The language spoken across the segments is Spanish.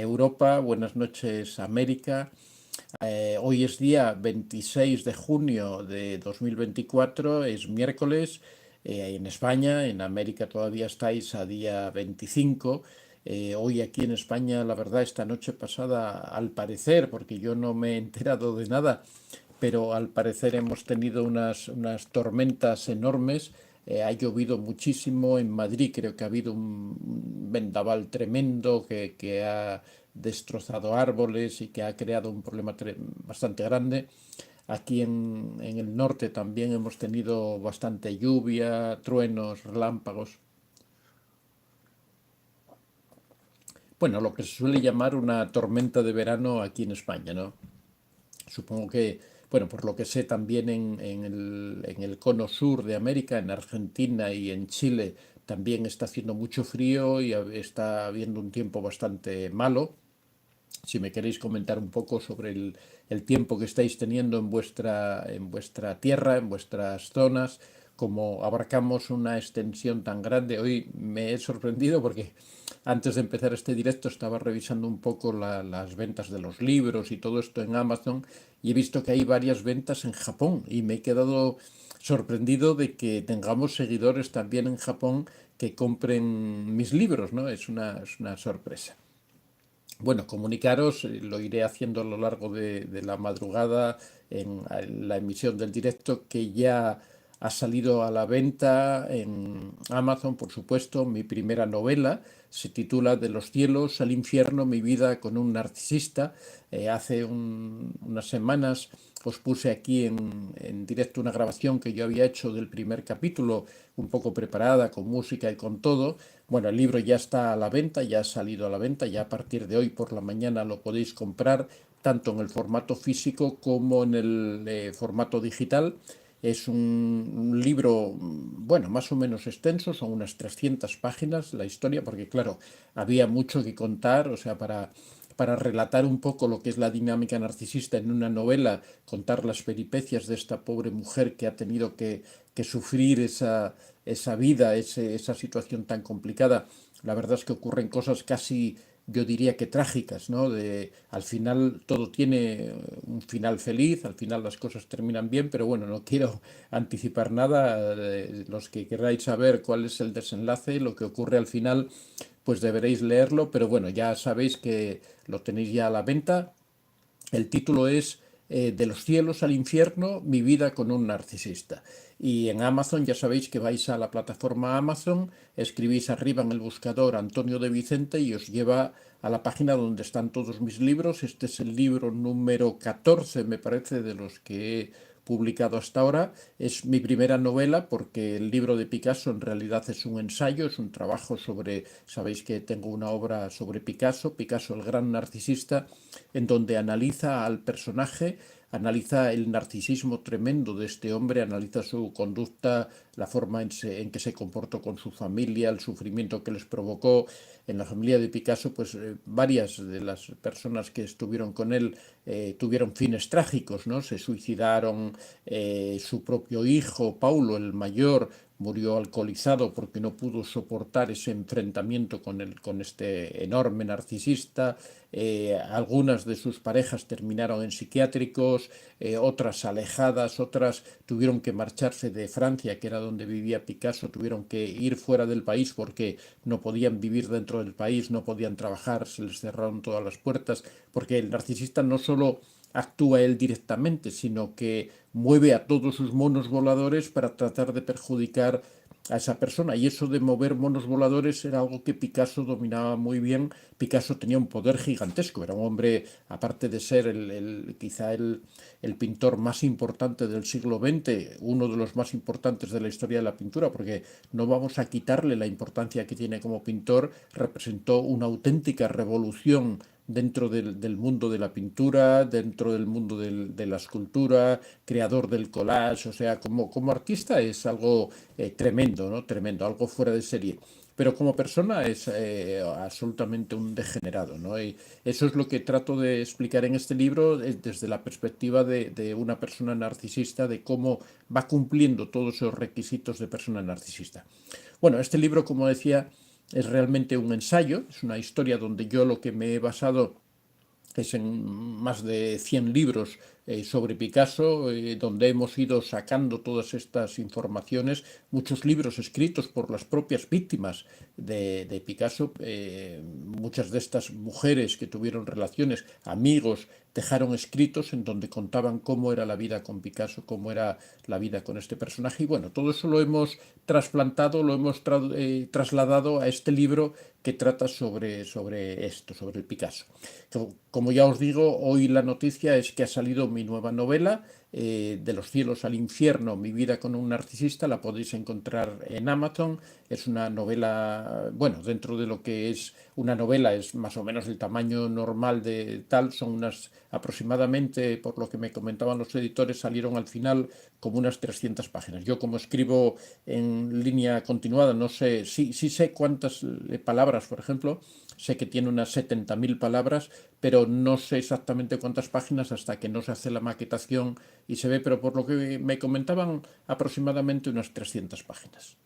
Europa, buenas noches América. Hoy es día 26 de junio de 2024, es miércoles. En España, en América todavía estáis a día 25. Hoy aquí en España, la verdad, esta noche pasada, al parecer, porque yo no me he enterado de nada, pero al parecer hemos tenido unas tormentas enormes. Ha llovido muchísimo en Madrid, creo que ha habido un vendaval tremendo que ha destrozado árboles y que ha creado un problema bastante grande. Aquí en el norte también hemos tenido bastante lluvia, truenos, relámpagos. Bueno, lo que se suele llamar una tormenta de verano aquí en España, ¿no? Supongo que, bueno, por lo que sé también en el cono sur de América, en Argentina y en Chile, también está haciendo mucho frío y está habiendo un tiempo bastante malo. Si me queréis comentar un poco sobre el tiempo que estáis teniendo en vuestra tierra, en vuestras zonas, como abarcamos una extensión tan grande. Hoy me he sorprendido porque antes de empezar este directo estaba revisando un poco las ventas de los libros y todo esto en Amazon y he visto que hay varias ventas en Japón y me he quedado sorprendido de que tengamos seguidores también en Japón que compren mis libros, ¿no? Es una sorpresa. Bueno, comunicaros, lo iré haciendo a lo largo de la madrugada en la emisión del directo, que ya ha salido a la venta en Amazon, por supuesto, mi primera novela. Se titula De los cielos al infierno, mi vida con un narcisista. Hace unas semanas os puse aquí en directo una grabación que yo había hecho del primer capítulo, un poco preparada, con música y con todo. Bueno, el libro ya está a la venta, ya ha salido a la venta, ya a partir de hoy por la mañana lo podéis comprar tanto en el formato físico como en el formato digital. Es un libro, bueno, más o menos extenso, son unas 300 páginas la historia, porque claro, había mucho que contar, o sea, para relatar un poco lo que es la dinámica narcisista en una novela, contar las peripecias de esta pobre mujer que ha tenido que sufrir esa vida, esa situación tan complicada. La verdad es que ocurren cosas casi, yo diría que trágicas, ¿no? Al final todo tiene un final feliz, al final las cosas terminan bien, pero bueno, no quiero anticipar nada. Los que queráis saber cuál es el desenlace, lo que ocurre al final, pues deberéis leerlo, pero bueno, ya sabéis que lo tenéis ya a la venta. El título es De los cielos al infierno, mi vida con un narcisista. Y en Amazon ya sabéis que vais a la plataforma Amazon, escribís arriba en el buscador Antonio de Vicente y os lleva a la página donde están todos mis libros. Este es el libro número 14, me parece, de los que he publicado hasta ahora. Es mi primera novela porque el libro de Picasso en realidad es un ensayo, es un trabajo sobre, sabéis que tengo una obra sobre Picasso, Picasso el gran narcisista, en donde analiza al personaje, analiza el narcisismo tremendo de este hombre, analiza su conducta, la forma en que se comportó con su familia, el sufrimiento que les provocó. En la familia de Picasso, pues varias de las personas que estuvieron con él tuvieron fines trágicos, ¿no? Se suicidaron, su propio hijo, Paulo, el mayor, murió alcoholizado porque no pudo soportar ese enfrentamiento con este enorme narcisista. Algunas de sus parejas terminaron en psiquiátricos, otras alejadas, otras tuvieron que marcharse de Francia, que era donde vivía Picasso, tuvieron que ir fuera del país porque no podían vivir dentro del país, no podían trabajar, se les cerraron todas las puertas, porque el narcisista no solo actúa él directamente, sino que mueve a todos sus monos voladores para tratar de perjudicar a esa persona. Y eso de mover monos voladores era algo que Picasso dominaba muy bien. Picasso tenía un poder gigantesco, era un hombre, aparte de ser quizá el pintor más importante del siglo XX, uno de los más importantes de la historia de la pintura, porque no vamos a quitarle la importancia que tiene como pintor, representó una auténtica revolución dentro del mundo de la pintura, dentro del mundo de la escultura, creador del collage, o sea, como artista es algo tremendo, ¿no? Tremendo, algo fuera de serie. Pero como persona es absolutamente un degenerado, ¿no? Y eso es lo que trato de explicar en este libro desde la perspectiva de una persona narcisista, de cómo va cumpliendo todos esos requisitos de persona narcisista. Bueno, este libro, como decía, es realmente un ensayo, es una historia donde yo lo que me he basado es en más de 100 libros sobre Picasso, donde hemos ido sacando todas estas informaciones, muchos libros escritos por las propias víctimas de Picasso, muchas de estas mujeres que tuvieron relaciones, amigos, dejaron escritos en donde contaban cómo era la vida con Picasso, cómo era la vida con este personaje. Y bueno, todo eso lo hemos trasplantado, lo hemos trasladado a este libro que trata sobre esto, sobre el Picasso. Como ya os digo, hoy la noticia es que ha salido mi nueva novela, De los cielos al infierno, mi vida con un narcisista. La podéis encontrar en Amazon. Es una novela, bueno, dentro de lo que es una novela, es más o menos el tamaño normal de tal, son unas aproximadamente, por lo que me comentaban los editores, salieron al final como unas 300 páginas. Yo, como escribo en línea continuada, no sé, sí sé cuántas palabras, por ejemplo, sé que tiene unas 70.000 palabras, pero no sé exactamente cuántas páginas hasta que no se hace la maquetación y se ve, pero por lo que me comentaban, aproximadamente unas 300 páginas.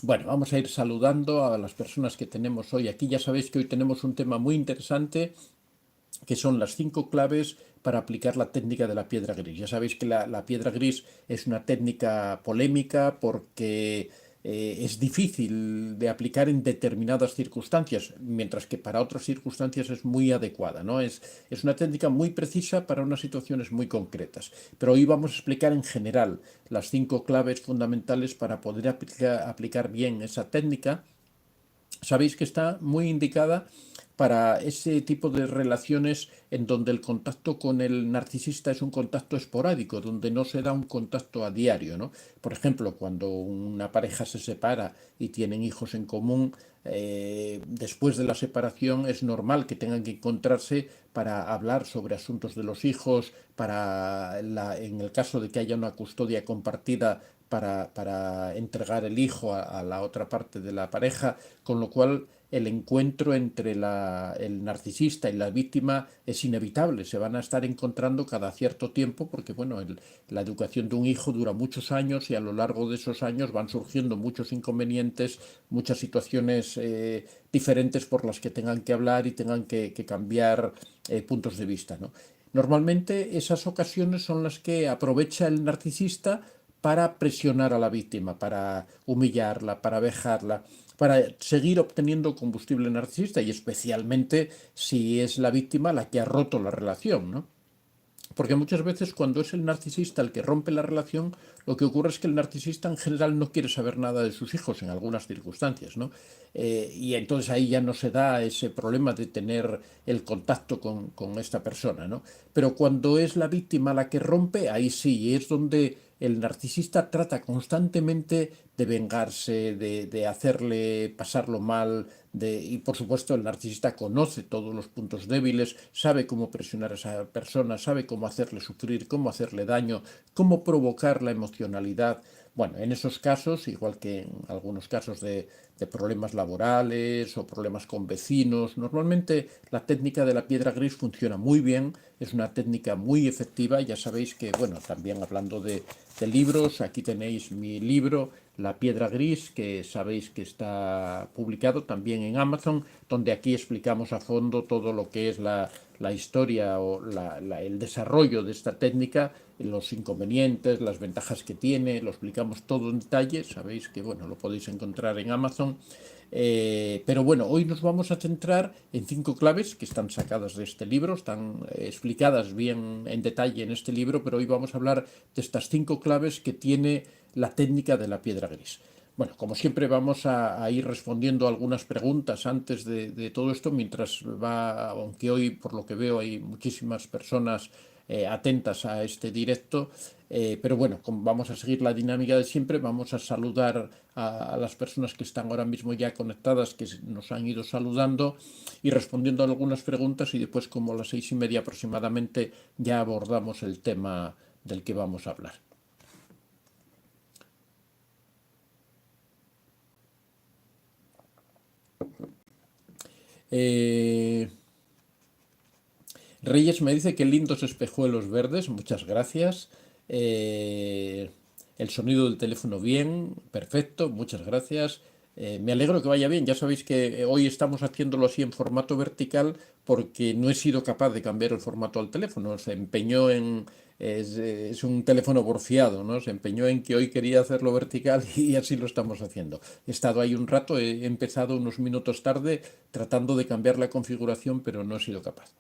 Bueno, vamos a ir saludando a las personas que tenemos hoy aquí. Ya sabéis que hoy tenemos un tema muy interesante, que son las 5 claves para aplicar la técnica de la piedra gris. Ya sabéis que la piedra gris es una técnica polémica porque es difícil de aplicar en determinadas circunstancias, mientras que para otras circunstancias es muy adecuada, ¿no? Es una técnica muy precisa para unas situaciones muy concretas. Pero hoy vamos a explicar en general las 5 claves fundamentales para poder aplicar bien esa técnica. Sabéis que está muy indicada para ese tipo de relaciones en donde el contacto con el narcisista es un contacto esporádico, donde no se da un contacto a diario, ¿no? Por ejemplo, cuando una pareja se separa y tienen hijos en común, después de la separación es normal que tengan que encontrarse para hablar sobre asuntos de los hijos, en el caso de que haya una custodia compartida, para entregar el hijo a la otra parte de la pareja, con lo cual el encuentro entre el narcisista y la víctima es inevitable. Se van a estar encontrando cada cierto tiempo porque, bueno, la educación de un hijo dura muchos años y a lo largo de esos años van surgiendo muchos inconvenientes, muchas situaciones diferentes por las que tengan que hablar y tengan que cambiar puntos de vista, ¿no? Normalmente esas ocasiones son las que aprovecha el narcisista para presionar a la víctima, para humillarla, para vejarla, para seguir obteniendo combustible narcisista, y especialmente si es la víctima la que ha roto la relación, ¿no? Porque muchas veces cuando es el narcisista el que rompe la relación, lo que ocurre es que el narcisista en general no quiere saber nada de sus hijos en algunas circunstancias, ¿no? Y entonces ahí ya no se da ese problema de tener el contacto con esta persona, ¿no? Pero cuando es la víctima la que rompe, ahí sí, es donde el narcisista trata constantemente de vengarse, de hacerle pasarlo mal, y por supuesto el narcisista conoce todos los puntos débiles, sabe cómo presionar a esa persona, sabe cómo hacerle sufrir, cómo hacerle daño, cómo provocar la emocionalidad. Bueno, en esos casos, igual que en algunos casos de problemas laborales o problemas con vecinos, normalmente la técnica de la piedra gris funciona muy bien, es una técnica muy efectiva. Ya sabéis que, bueno, también hablando de libros, aquí tenéis mi libro, La piedra gris, que sabéis que está publicado también en Amazon, donde aquí explicamos a fondo todo lo que es la historia o el desarrollo de esta técnica, los inconvenientes, las ventajas que tiene, lo explicamos todo en detalle. Sabéis que, bueno, lo podéis encontrar en Amazon. Pero bueno, hoy nos vamos a centrar en 5 claves que están sacadas de este libro, están explicadas bien en detalle en este libro, pero hoy vamos a hablar de estas 5 claves que tiene la técnica de la piedra gris. Bueno, como siempre vamos a ir respondiendo algunas preguntas antes de todo esto, mientras va, aunque hoy por lo que veo hay muchísimas personas atentas a este directo, pero bueno, como vamos a seguir la dinámica de siempre, vamos a saludar a las personas que están ahora mismo ya conectadas, que nos han ido saludando y respondiendo a algunas preguntas, y después, como a las 6:30 aproximadamente, ya abordamos el tema del que vamos a hablar. Reyes me dice que lindos espejuelos verdes, muchas gracias. El sonido del teléfono bien, perfecto, muchas gracias. Me alegro que vaya bien. Ya sabéis que hoy estamos haciéndolo así en formato vertical porque no he sido capaz de cambiar el formato al teléfono. Se empeñó en... Es un teléfono porfiado, ¿no? Se empeñó en que hoy quería hacerlo vertical y así lo estamos haciendo. He estado ahí un rato, he empezado unos minutos tarde tratando de cambiar la configuración, pero no he sido capaz.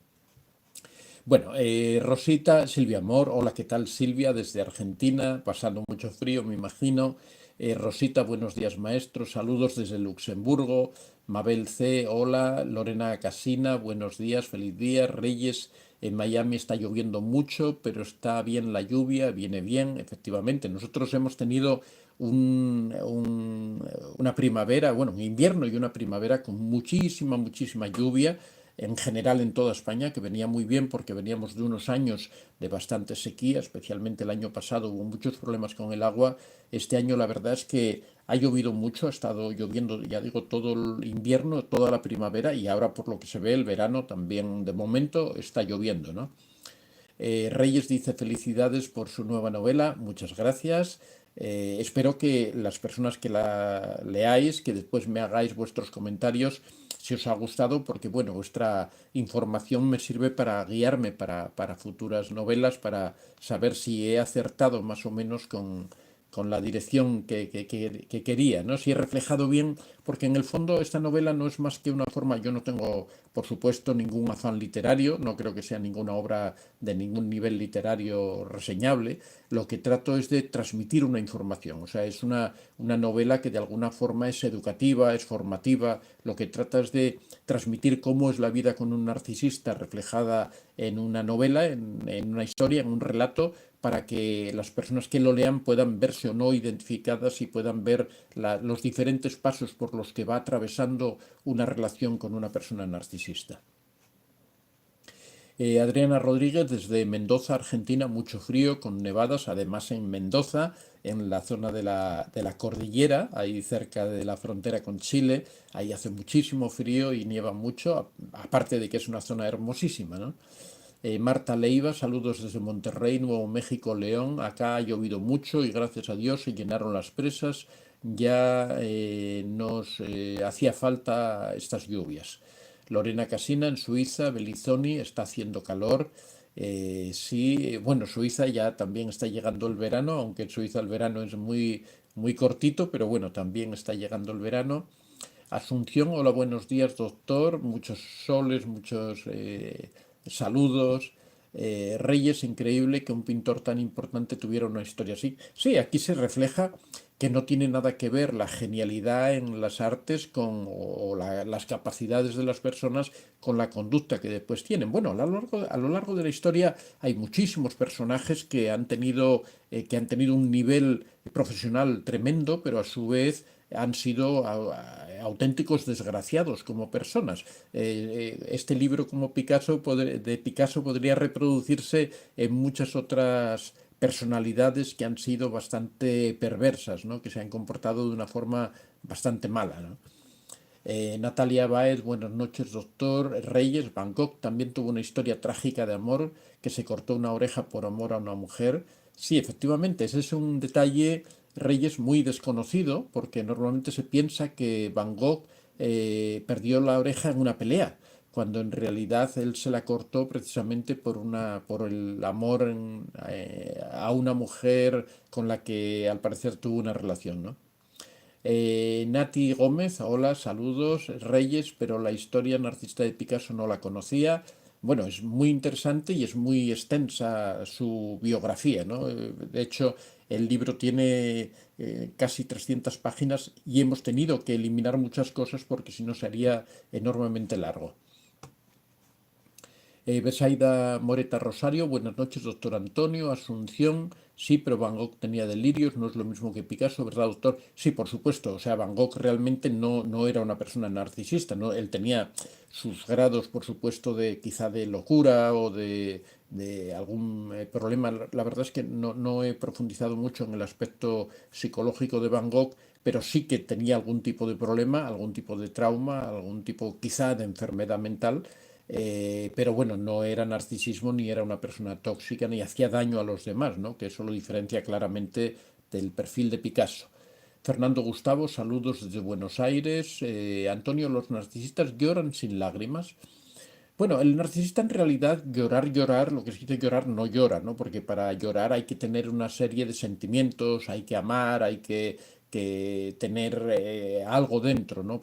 Bueno, Rosita, Silvia Amor, hola, ¿qué tal Silvia? Desde Argentina, pasando mucho frío, me imagino. Rosita, buenos días maestro, saludos desde Luxemburgo. Mabel C, hola. Lorena Casina, buenos días, feliz día. Reyes, en Miami está lloviendo mucho, pero está bien la lluvia, viene bien, efectivamente. Nosotros hemos tenido una primavera, bueno, un invierno y una primavera con muchísima, muchísima lluvia en general en toda España, que venía muy bien porque veníamos de unos años de bastante sequía, especialmente el año pasado hubo muchos problemas con el agua. Este año la verdad es que ha llovido mucho, ha estado lloviendo, ya digo, todo el invierno, toda la primavera y ahora por lo que se ve el verano también de momento está lloviendo, ¿no? Reyes dice felicidades por su nueva novela, muchas gracias. Espero que las personas que la leáis, que después me hagáis vuestros comentarios si os ha gustado, porque bueno, vuestra información me sirve para guiarme para futuras novelas, para saber si he acertado más o menos con la dirección que quería, ¿no? Si he reflejado bien, porque en el fondo esta novela no es más que una forma, yo no tengo, por supuesto, ningún afán literario, no creo que sea ninguna obra de ningún nivel literario reseñable, lo que trato es de transmitir una información, o sea, es una novela que de alguna forma es educativa, es formativa, lo que trata es de transmitir cómo es la vida con un narcisista reflejada en una novela, en una historia, en un relato, para que las personas que lo lean puedan verse o no identificadas y puedan ver los diferentes pasos por los que va atravesando una relación con una persona narcisista. Adriana Rodríguez desde Mendoza, Argentina, mucho frío con nevadas, además en Mendoza, en la zona de la cordillera, ahí cerca de la frontera con Chile, ahí hace muchísimo frío y nieva mucho, aparte de que es una zona hermosísima, ¿no? Marta Leiva, saludos desde Monterrey, Nuevo México, León. Acá ha llovido mucho y gracias a Dios se llenaron las presas. Ya nos hacía falta estas lluvias. Lorena Casina en Suiza, Belizoni, está haciendo calor. Sí, bueno, Suiza ya también está llegando el verano, aunque en Suiza el verano es muy, muy cortito, pero bueno, también está llegando el verano. Asunción, hola, buenos días, doctor. Muchos soles, muchos saludos. Reyes, increíble que un pintor tan importante tuviera una historia así. Sí, aquí se refleja que no tiene nada que ver la genialidad en las artes o las capacidades de las personas con la conducta que después tienen. Bueno, a lo largo de la historia hay muchísimos personajes que han tenido un nivel profesional tremendo, pero a su vez han sido auténticos desgraciados como personas. Este libro de Picasso podría reproducirse en muchas otras personalidades que han sido bastante perversas, ¿no? Que se han comportado de una forma bastante mala, ¿no? Natalia Baez, buenas noches, doctor. Reyes, Bangkok también tuvo una historia trágica de amor, que se cortó una oreja por amor a una mujer. Sí, efectivamente, ese es un detalle, Reyes, muy desconocido, porque normalmente se piensa que Van Gogh perdió la oreja en una pelea, cuando en realidad él se la cortó precisamente por el amor a una mujer con la que al parecer tuvo una relación, ¿no? Nati Gómez, hola, saludos, Reyes, pero la historia narcisista de Picasso no la conocía. Bueno, es muy interesante y es muy extensa su biografía, ¿no? De hecho, el libro tiene casi 300 páginas y hemos tenido que eliminar muchas cosas porque si no sería enormemente largo. Besaida Moreta Rosario, buenas noches, doctor Antonio. Asunción, sí, pero Van Gogh tenía delirios, no es lo mismo que Picasso, ¿verdad, doctor? Sí, por supuesto, o sea, Van Gogh realmente no era una persona narcisista, ¿no? Él tenía sus grados, por supuesto, quizá de locura o de algún problema. La verdad es que no he profundizado mucho en el aspecto psicológico de Van Gogh, pero sí que tenía algún tipo de problema, algún tipo de trauma, algún tipo quizá de enfermedad mental. Pero bueno, no era narcisismo ni era una persona tóxica ni hacía daño a los demás, ¿no? Que eso lo diferencia claramente del perfil de Picasso. Fernando Gustavo, saludos desde Buenos Aires. Antonio, los narcisistas lloran sin lágrimas. Bueno, el narcisista en realidad llorar, lo que se dice llorar no llora, ¿no? Porque para llorar hay que tener una serie de sentimientos, hay que amar, hay que tener algo dentro, ¿no?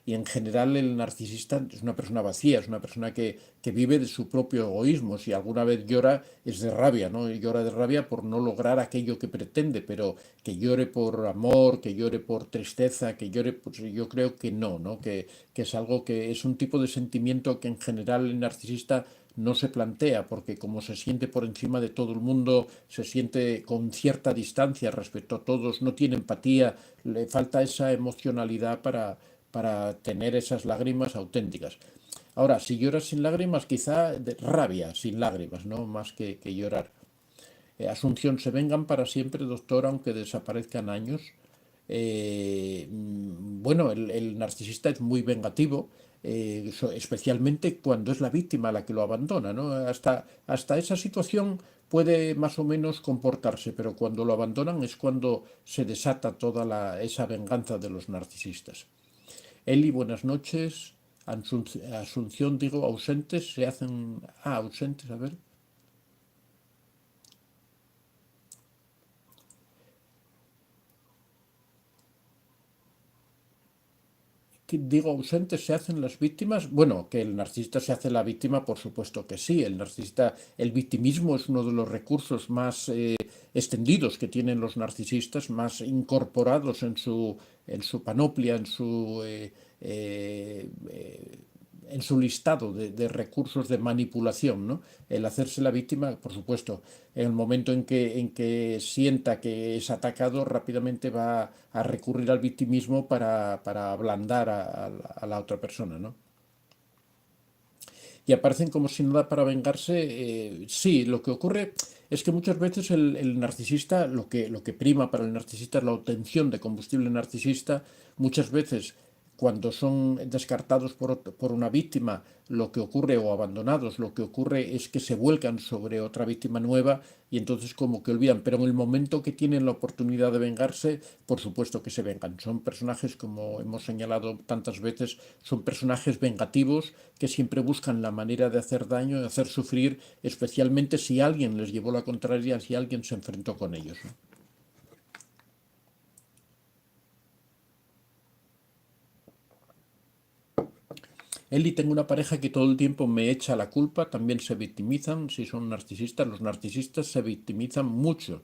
Y en general el narcisista es una persona vacía, es una persona que vive de su propio egoísmo. Si alguna vez llora es de rabia, ¿no? Y llora de rabia por no lograr aquello que pretende, pero que llore por amor, que llore por tristeza, que llore, pues yo creo que no, ¿no? Que es algo que es un tipo de sentimiento que en general el narcisista no se plantea, porque como se siente por encima de todo el mundo, se siente con cierta distancia respecto a todos, no tiene empatía, le falta esa emocionalidad para tener esas lágrimas auténticas. Ahora, si lloras sin lágrimas, quizá de rabia sin lágrimas, ¿no? Más que llorar. Asunción, se vengan para siempre, doctor, aunque desaparezcan años. Bueno, el narcisista es muy vengativo, especialmente cuando es la víctima la que lo abandona, ¿no? Hasta esa situación puede más o menos comportarse, pero cuando lo abandonan es cuando se desata toda esa venganza de los narcisistas. Eli, buenas noches. Asunción, digo, ausentes, se hacen... Ah, ausentes, a ver. Digo, ausentes se hacen las víctimas. Bueno, que el narcisista se hace la víctima, por supuesto que sí. El narcisista, el victimismo es uno de los recursos más extendidos que tienen los narcisistas, más incorporados en su panoplia, en su listado de recursos de manipulación, ¿no? El hacerse la víctima, por supuesto, en el momento en que sienta que es atacado, rápidamente va a recurrir al victimismo para ablandar a la otra persona, ¿no? Y aparecen como si nada para vengarse. Sí, lo que ocurre es que muchas veces el narcisista, lo que prima para el narcisista es la obtención de combustible narcisista. Muchas veces cuando son descartados por una víctima, lo que ocurre, o abandonados, lo que ocurre es que se vuelcan sobre otra víctima nueva y entonces como que olvidan, pero en el momento que tienen la oportunidad de vengarse, por supuesto que se vengan. Son personajes, como hemos señalado tantas veces, son personajes vengativos que siempre buscan la manera de hacer daño, de hacer sufrir, especialmente si alguien les llevó la contraria, si alguien se enfrentó con ellos, ¿no? Él y tengo una pareja que todo el tiempo me echa la culpa, también se victimizan, si son narcisistas, los narcisistas se victimizan mucho.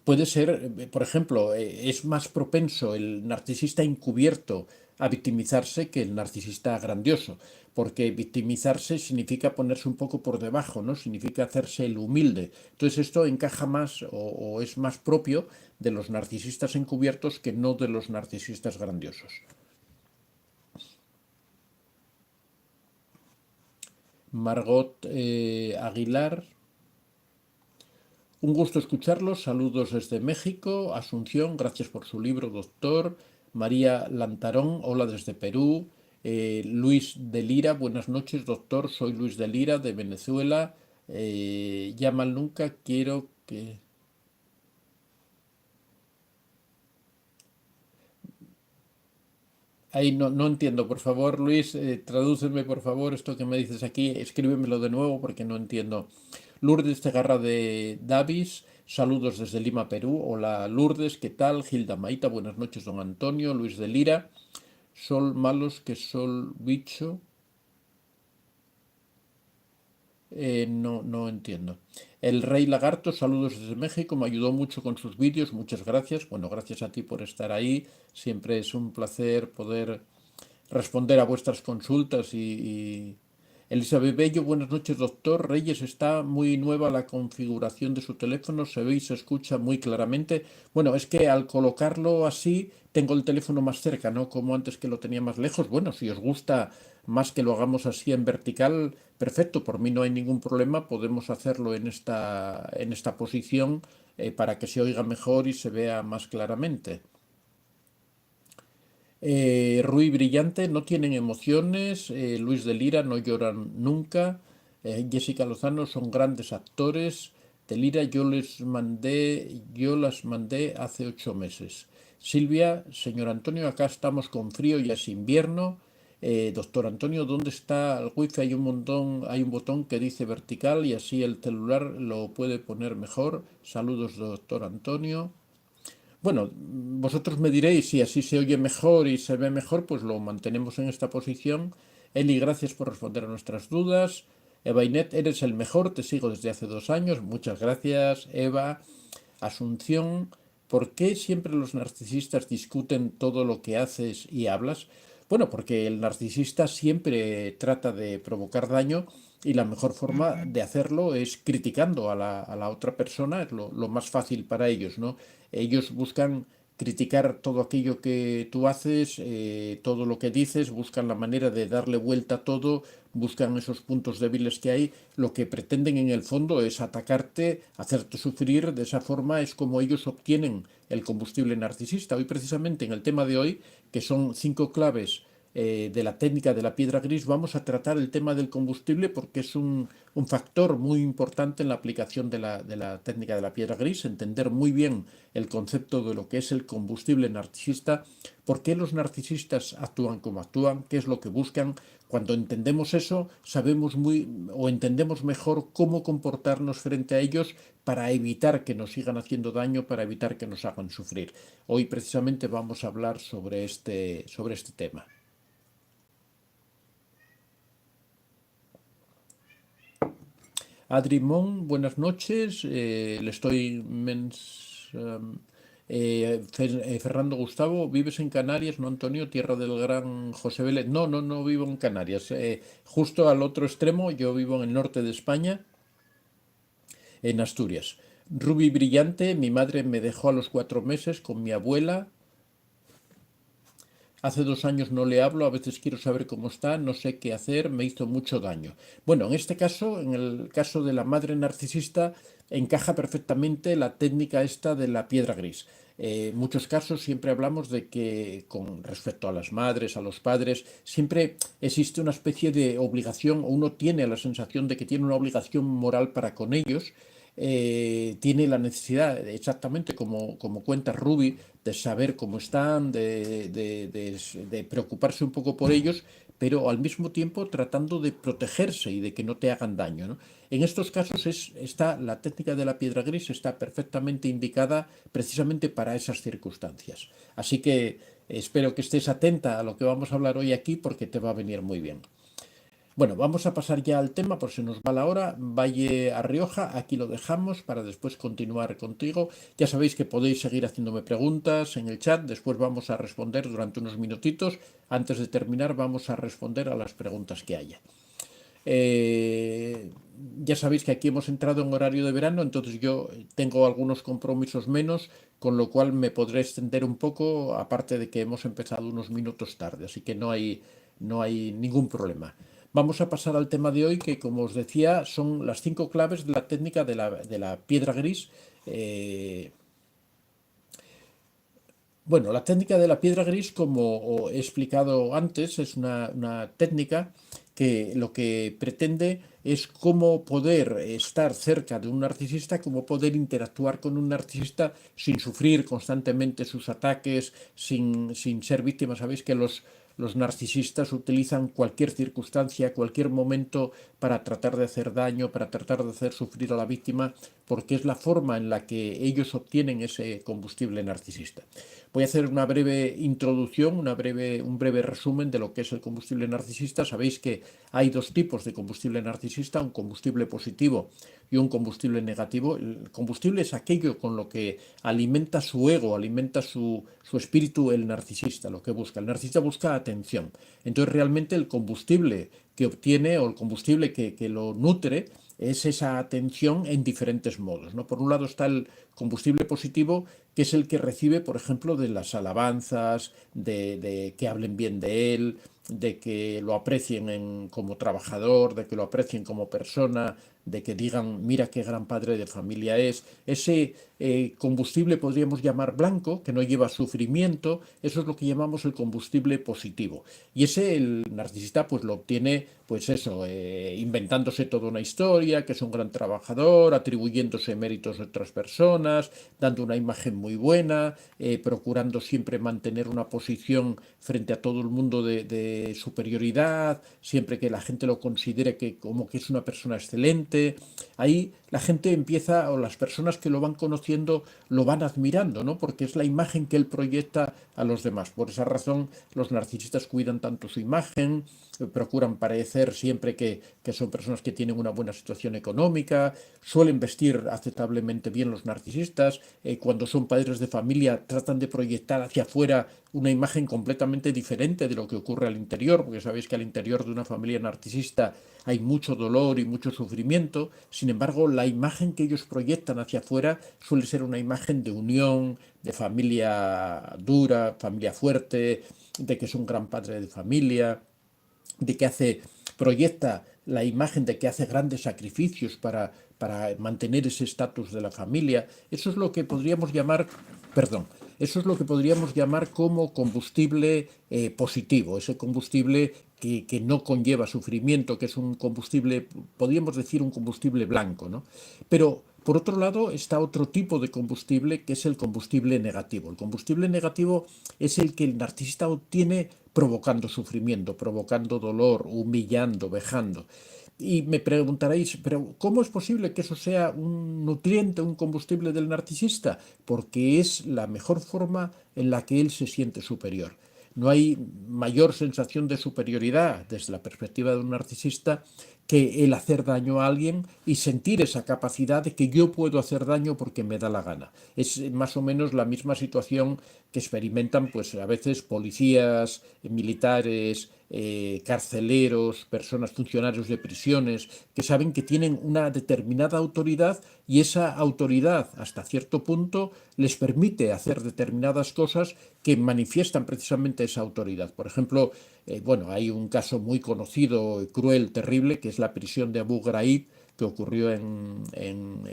Puede ser, por ejemplo, es más propenso el narcisista encubierto a victimizarse que el narcisista grandioso, porque victimizarse significa ponerse un poco por debajo, ¿no? Significa hacerse el humilde. Entonces esto encaja más o es más propio de los narcisistas encubiertos que no de los narcisistas grandiosos. Margot Aguilar, un gusto escucharlos. Saludos desde México. Asunción, gracias por su libro, doctor. María Lantarón, hola desde Perú. Luis de Lira, buenas noches, doctor. Soy Luis de Lira, de Venezuela. Ya mal nunca quiero que... Ahí no entiendo, por favor, Luis, tradúceme por favor esto que me dices aquí, escríbemelo de nuevo porque no entiendo. Lourdes Tegarra de Davis, saludos desde Lima, Perú. Hola Lourdes, ¿qué tal? Gilda Maita, buenas noches, don Antonio. Luis de Lira, sol malos que sol bicho. No entiendo. El Rey Lagarto, saludos desde México, me ayudó mucho con sus vídeos, muchas gracias. Bueno, gracias a ti por estar ahí. Siempre es un placer poder responder a vuestras consultas y... Elizabeth Bello, buenas noches, doctor. Reyes, está muy nueva la configuración de su teléfono, se ve y se escucha muy claramente. Bueno, es que al colocarlo así, tengo el teléfono más cerca, ¿no? Como antes que lo tenía más lejos. Bueno, si os gusta más que lo hagamos así en vertical, perfecto, por mí no hay ningún problema, podemos hacerlo en esta posición para que se oiga mejor y se vea más claramente. Rui Brillante, no tienen emociones. Luis de Lira, no lloran nunca. Jessica Lozano, son grandes actores. Telira yo las mandé hace 8 meses. Silvia, señor Antonio, acá estamos con frío, ya es invierno. Doctor Antonio, ¿dónde está el wifi? Hay un botón que dice vertical y así el celular lo puede poner mejor. Saludos, doctor Antonio. Bueno, vosotros me diréis si así se oye mejor y se ve mejor, pues lo mantenemos en esta posición. Eli, gracias por responder a nuestras dudas. Eva Inet, eres el mejor, te sigo desde hace 2 años. Muchas gracias, Eva. Asunción, ¿por qué siempre los narcisistas discuten todo lo que haces y hablas? Bueno, porque el narcisista siempre trata de provocar daño y la mejor forma de hacerlo es criticando a la otra persona, es lo más fácil para ellos, ¿no? Ellos buscan criticar todo aquello que tú haces, todo lo que dices, buscan la manera de darle vuelta a todo, buscan esos puntos débiles que hay, lo que pretenden en el fondo es atacarte, hacerte sufrir, de esa forma es como ellos obtienen el combustible narcisista. Hoy precisamente en el tema de hoy, que son 5 claves de la técnica de la piedra gris, vamos a tratar el tema del combustible porque es un factor muy importante en la aplicación de la técnica de la piedra gris, entender muy bien el concepto de lo que es el combustible narcisista, por qué los narcisistas actúan como actúan, qué es lo que buscan. Cuando entendemos eso, sabemos o entendemos mejor cómo comportarnos frente a ellos para evitar que nos sigan haciendo daño, para evitar que nos hagan sufrir. Hoy precisamente vamos a hablar sobre este tema. Adrimón, buenas noches. Le estoy Fernando Gustavo, ¿vives en Canarias, no Antonio? Tierra del gran José Vélez. No, no, no vivo en Canarias. Justo al otro extremo, yo vivo en el norte de España, en Asturias. Ruby brillante, mi madre me dejó a los 4 meses con mi abuela. Hace 2 años no le hablo, a veces quiero saber cómo está, no sé qué hacer, me hizo mucho daño. Bueno, en este caso, en el caso de la madre narcisista, encaja perfectamente la técnica esta de la piedra gris. En muchos casos siempre hablamos de que con respecto a las madres, a los padres, siempre existe una especie de obligación, o uno tiene la sensación de que tiene una obligación moral para con ellos, tiene la necesidad, exactamente como cuenta Ruby, de saber cómo están, de preocuparse un poco por ellos, pero al mismo tiempo tratando de protegerse y de que no te hagan daño, ¿no? En estos casos está la técnica de la piedra gris está perfectamente indicada precisamente para esas circunstancias. Así que espero que estés atenta a lo que vamos a hablar hoy aquí porque te va a venir muy bien. Bueno, vamos a pasar ya al tema, por si nos va la hora. Valle a Rioja, aquí lo dejamos para después continuar contigo. Ya sabéis que podéis seguir haciéndome preguntas en el chat, después vamos a responder durante unos minutitos. Antes de terminar, vamos a responder a las preguntas que haya. Eh, ya sabéis que aquí hemos entrado en horario de verano, entonces yo tengo algunos compromisos menos, con lo cual me podré extender un poco, aparte de que hemos empezado unos minutos tarde, así que no hay ningún problema. Vamos a pasar al tema de hoy, que como os decía, son las 5 claves de la técnica de la piedra gris. Eh, bueno, la técnica de la piedra gris, como he explicado antes, es una técnica que lo que pretende es cómo poder estar cerca de un narcisista, cómo poder interactuar con un narcisista sin sufrir constantemente sus ataques, sin ser víctima. Sabéis que los narcisistas utilizan cualquier circunstancia, cualquier momento para tratar de hacer daño, para tratar de hacer sufrir a la víctima, porque es la forma en la que ellos obtienen ese combustible narcisista. Voy a hacer una breve introducción, un breve resumen de lo que es el combustible narcisista. Sabéis que hay 2 tipos de combustible narcisista, un combustible positivo y un combustible negativo. El combustible es aquello con lo que alimenta su ego, alimenta su espíritu el narcisista, lo que busca. El narcisista busca atención. Entonces realmente el combustible que obtiene o el combustible que lo nutre es esa atención en diferentes modos, ¿no? Por un lado está el combustible positivo, que es el que recibe, por ejemplo, de las alabanzas, de que hablen bien de él, de que lo aprecien como trabajador, de que lo aprecien como persona, de que digan, mira qué gran padre de familia es. Ese combustible podríamos llamar blanco, que no lleva sufrimiento, eso es lo que llamamos el combustible positivo. Y ese el narcisista pues lo obtiene, pues eso, inventándose toda una historia, que es un gran trabajador, atribuyéndose méritos de otras personas, dando una imagen muy buena, procurando siempre mantener una posición frente a todo el mundo de superioridad, siempre que la gente lo considere que como que es una persona excelente. Ahí la gente empieza, o las personas que lo van conociendo, lo van admirando, ¿no? Porque es la imagen que él proyecta a los demás. Por esa razón, los narcisistas cuidan tanto su imagen, procuran parecer siempre que son personas que tienen una buena situación económica, suelen vestir aceptablemente bien los narcisistas, cuando son padres de familia tratan de proyectar hacia afuera una imagen completamente diferente de lo que ocurre al interior, porque sabéis que al interior de una familia narcisista hay mucho dolor y mucho sufrimiento. Sin embargo, la imagen que ellos proyectan hacia afuera suele ser una imagen de unión, de familia dura, familia fuerte, de que es un gran padre de familia, de que proyecta la imagen de que hace grandes sacrificios para mantener ese estatus de la familia. Eso es lo que podríamos llamar, perdón, eso es lo que podríamos llamar como combustible positivo, ese combustible que no conlleva sufrimiento, que es un combustible, podríamos decir un combustible blanco, ¿no? Pero por otro lado está otro tipo de combustible que es el combustible negativo. El combustible negativo es el que el narcisista obtiene provocando sufrimiento, provocando dolor, humillando, vejando. Y me preguntaréis, pero ¿cómo es posible que eso sea un nutriente, un combustible del narcisista? Porque es la mejor forma en la que él se siente superior. No hay mayor sensación de superioridad desde la perspectiva de un narcisista que el hacer daño a alguien y sentir esa capacidad de que yo puedo hacer daño porque me da la gana. Es más o menos la misma situación que experimentan pues a veces policías, militares, carceleros, personas, funcionarios de prisiones, que saben que tienen una determinada autoridad y esa autoridad hasta cierto punto les permite hacer determinadas cosas que manifiestan precisamente esa autoridad. Por ejemplo, bueno, hay un caso muy conocido, cruel, terrible, que es la prisión de Abu Ghraib, que ocurrió en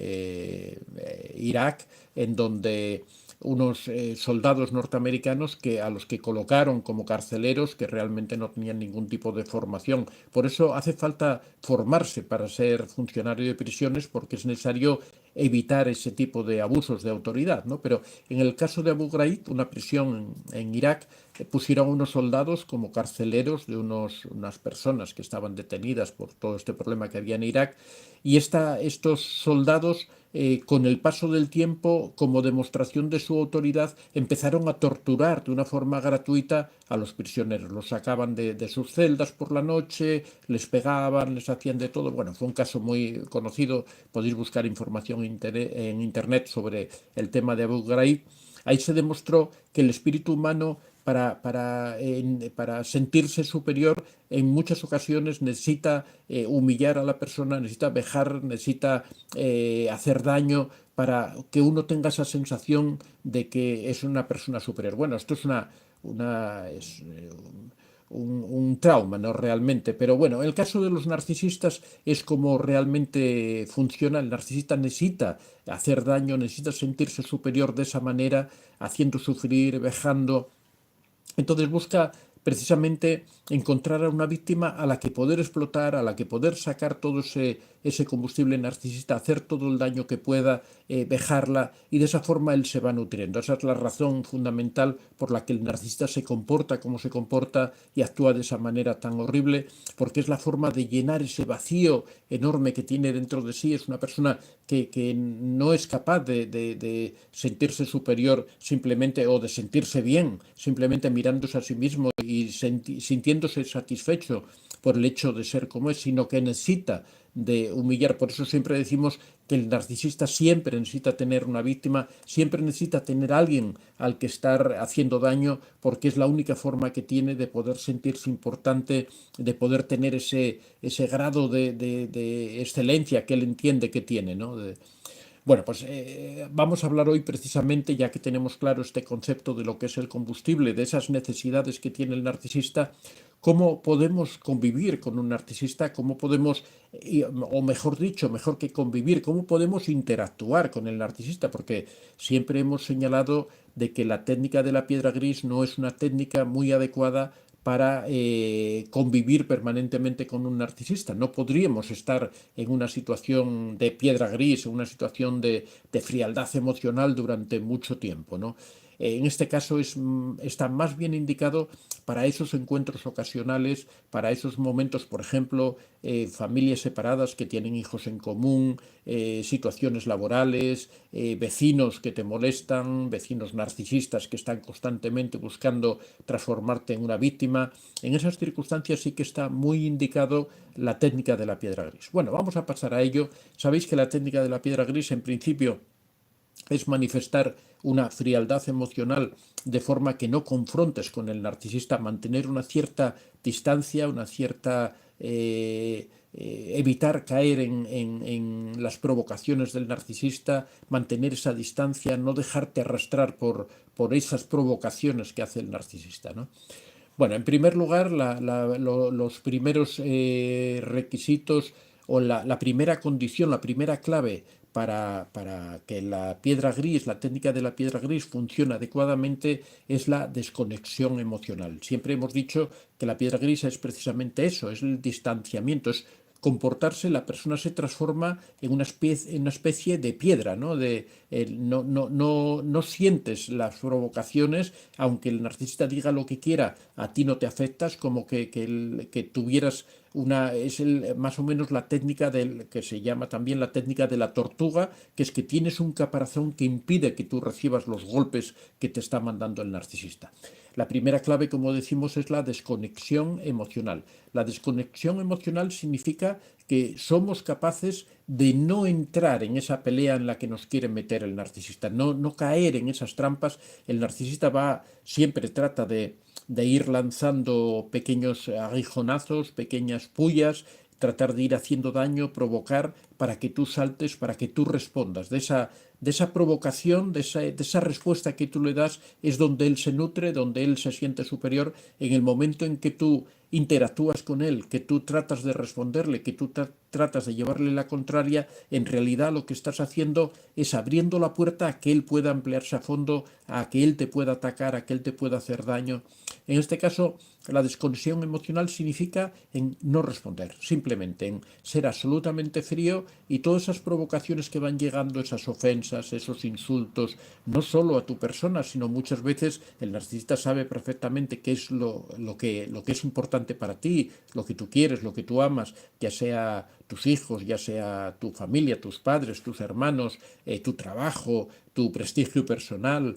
Irak, en donde unos soldados norteamericanos a los que colocaron como carceleros que realmente no tenían ningún tipo de formación. Por eso hace falta formarse para ser funcionario de prisiones, porque es necesario evitar ese tipo de abusos de autoridad, ¿no? Pero en el caso de Abu Ghraib, una prisión en Irak, pusieron unos soldados como carceleros de unas personas que estaban detenidas por todo este problema que había en Irak, y estos soldados, con el paso del tiempo, como demostración de su autoridad, empezaron a torturar de una forma gratuita a los prisioneros. Los sacaban de sus celdas por la noche, les pegaban, les hacían de todo. Bueno, fue un caso muy conocido, podéis buscar información en internet sobre el tema de Abu Ghraib. Ahí se demostró que el espíritu humano para sentirse superior en muchas ocasiones necesita humillar a la persona, necesita vejar, necesita hacer daño para que uno tenga esa sensación de que es una persona superior. Bueno, esto es un trauma, ¿no? Realmente. Pero bueno, el caso de los narcisistas es como realmente funciona. El narcisista necesita hacer daño, necesita sentirse superior de esa manera, haciendo sufrir, vejando. Entonces busca precisamente encontrar a una víctima a la que poder explotar, a la que poder sacar todo ese combustible narcisista, hacer todo el daño que pueda, vejarla, y de esa forma él se va nutriendo. Esa es la razón fundamental por la que el narcisista se comporta como se comporta y actúa de esa manera tan horrible, porque es la forma de llenar ese vacío enorme que tiene dentro de sí. Es una persona que no es capaz de sentirse superior simplemente, o de sentirse bien, simplemente mirándose a sí mismo y sintiéndose satisfecho por el hecho de ser como es, sino que necesita de humillar. Por eso siempre decimos que el narcisista siempre necesita tener una víctima, siempre necesita tener a alguien al que estar haciendo daño, porque es la única forma que tiene de poder sentirse importante, de poder tener ese grado de excelencia que él entiende que tiene, ¿no? Bueno, pues vamos a hablar hoy precisamente, ya que tenemos claro este concepto de lo que es el combustible, de esas necesidades que tiene el narcisista, cómo podemos convivir con un narcisista, cómo podemos, o mejor dicho, mejor que convivir, cómo podemos interactuar con el narcisista, porque siempre hemos señalado de que la técnica de la piedra gris no es una técnica muy adecuada para convivir permanentemente con un narcisista. No podríamos estar en una situación de piedra gris, en una situación de frialdad emocional durante mucho tiempo, ¿no? En este caso está más bien indicado para esos encuentros ocasionales, para esos momentos, por ejemplo, familias separadas que tienen hijos en común, situaciones laborales, vecinos que te molestan, vecinos narcisistas que están constantemente buscando transformarte en una víctima. En esas circunstancias sí que está muy indicado la técnica de la piedra gris. Bueno, vamos a pasar a ello. Sabéis que la técnica de la piedra gris en principio es manifestar una frialdad emocional de forma que no confrontes con el narcisista, mantener una cierta distancia, una cierta evitar caer en las provocaciones del narcisista, mantener esa distancia, no dejarte arrastrar por esas provocaciones que hace el narcisista, ¿no? Bueno, en primer lugar, los primeros requisitos o la primera condición, la primera clave para que la piedra gris, la técnica de la piedra gris funcione adecuadamente es la desconexión emocional. Siempre hemos dicho que la piedra gris es precisamente eso, es el distanciamiento, es comportarse, la persona se transforma en una especie de piedra, ¿no? No sientes las provocaciones, aunque el narcisista diga lo que quiera, a ti no te afectas, como que tuvieras más o menos la técnica que se llama también la técnica de la tortuga, que es que tienes un caparazón que impide que tú recibas los golpes que te está mandando el narcisista. La primera clave, como decimos, es la desconexión emocional. La desconexión emocional significa que somos capaces de no entrar en esa pelea en la que nos quiere meter el narcisista, no caer en esas trampas. El narcisista siempre trata de ir lanzando pequeños aguijonazos, pequeñas pullas, tratar de ir haciendo daño, provocar para que tú saltes, para que tú respondas. De esa provocación, de esa respuesta que tú le das, es donde él se nutre, donde él se siente superior. En el momento en que tú interactúas con él, que tú tratas de responderle, que tú tratas de llevarle la contraria, en realidad lo que estás haciendo es abriendo la puerta a que él pueda emplearse a fondo, a que él te pueda atacar, a que él te pueda hacer daño. En este caso, la desconexión emocional significa en no responder, simplemente en ser absolutamente frío, y todas esas provocaciones que van llegando, esas ofensas, esos insultos, no solo a tu persona, sino muchas veces el narcisista sabe perfectamente qué es lo que es importante para ti, lo que tú quieres, lo que tú amas, ya sea tus hijos, ya sea tu familia, tus padres, tus hermanos, tu trabajo, tu prestigio personal,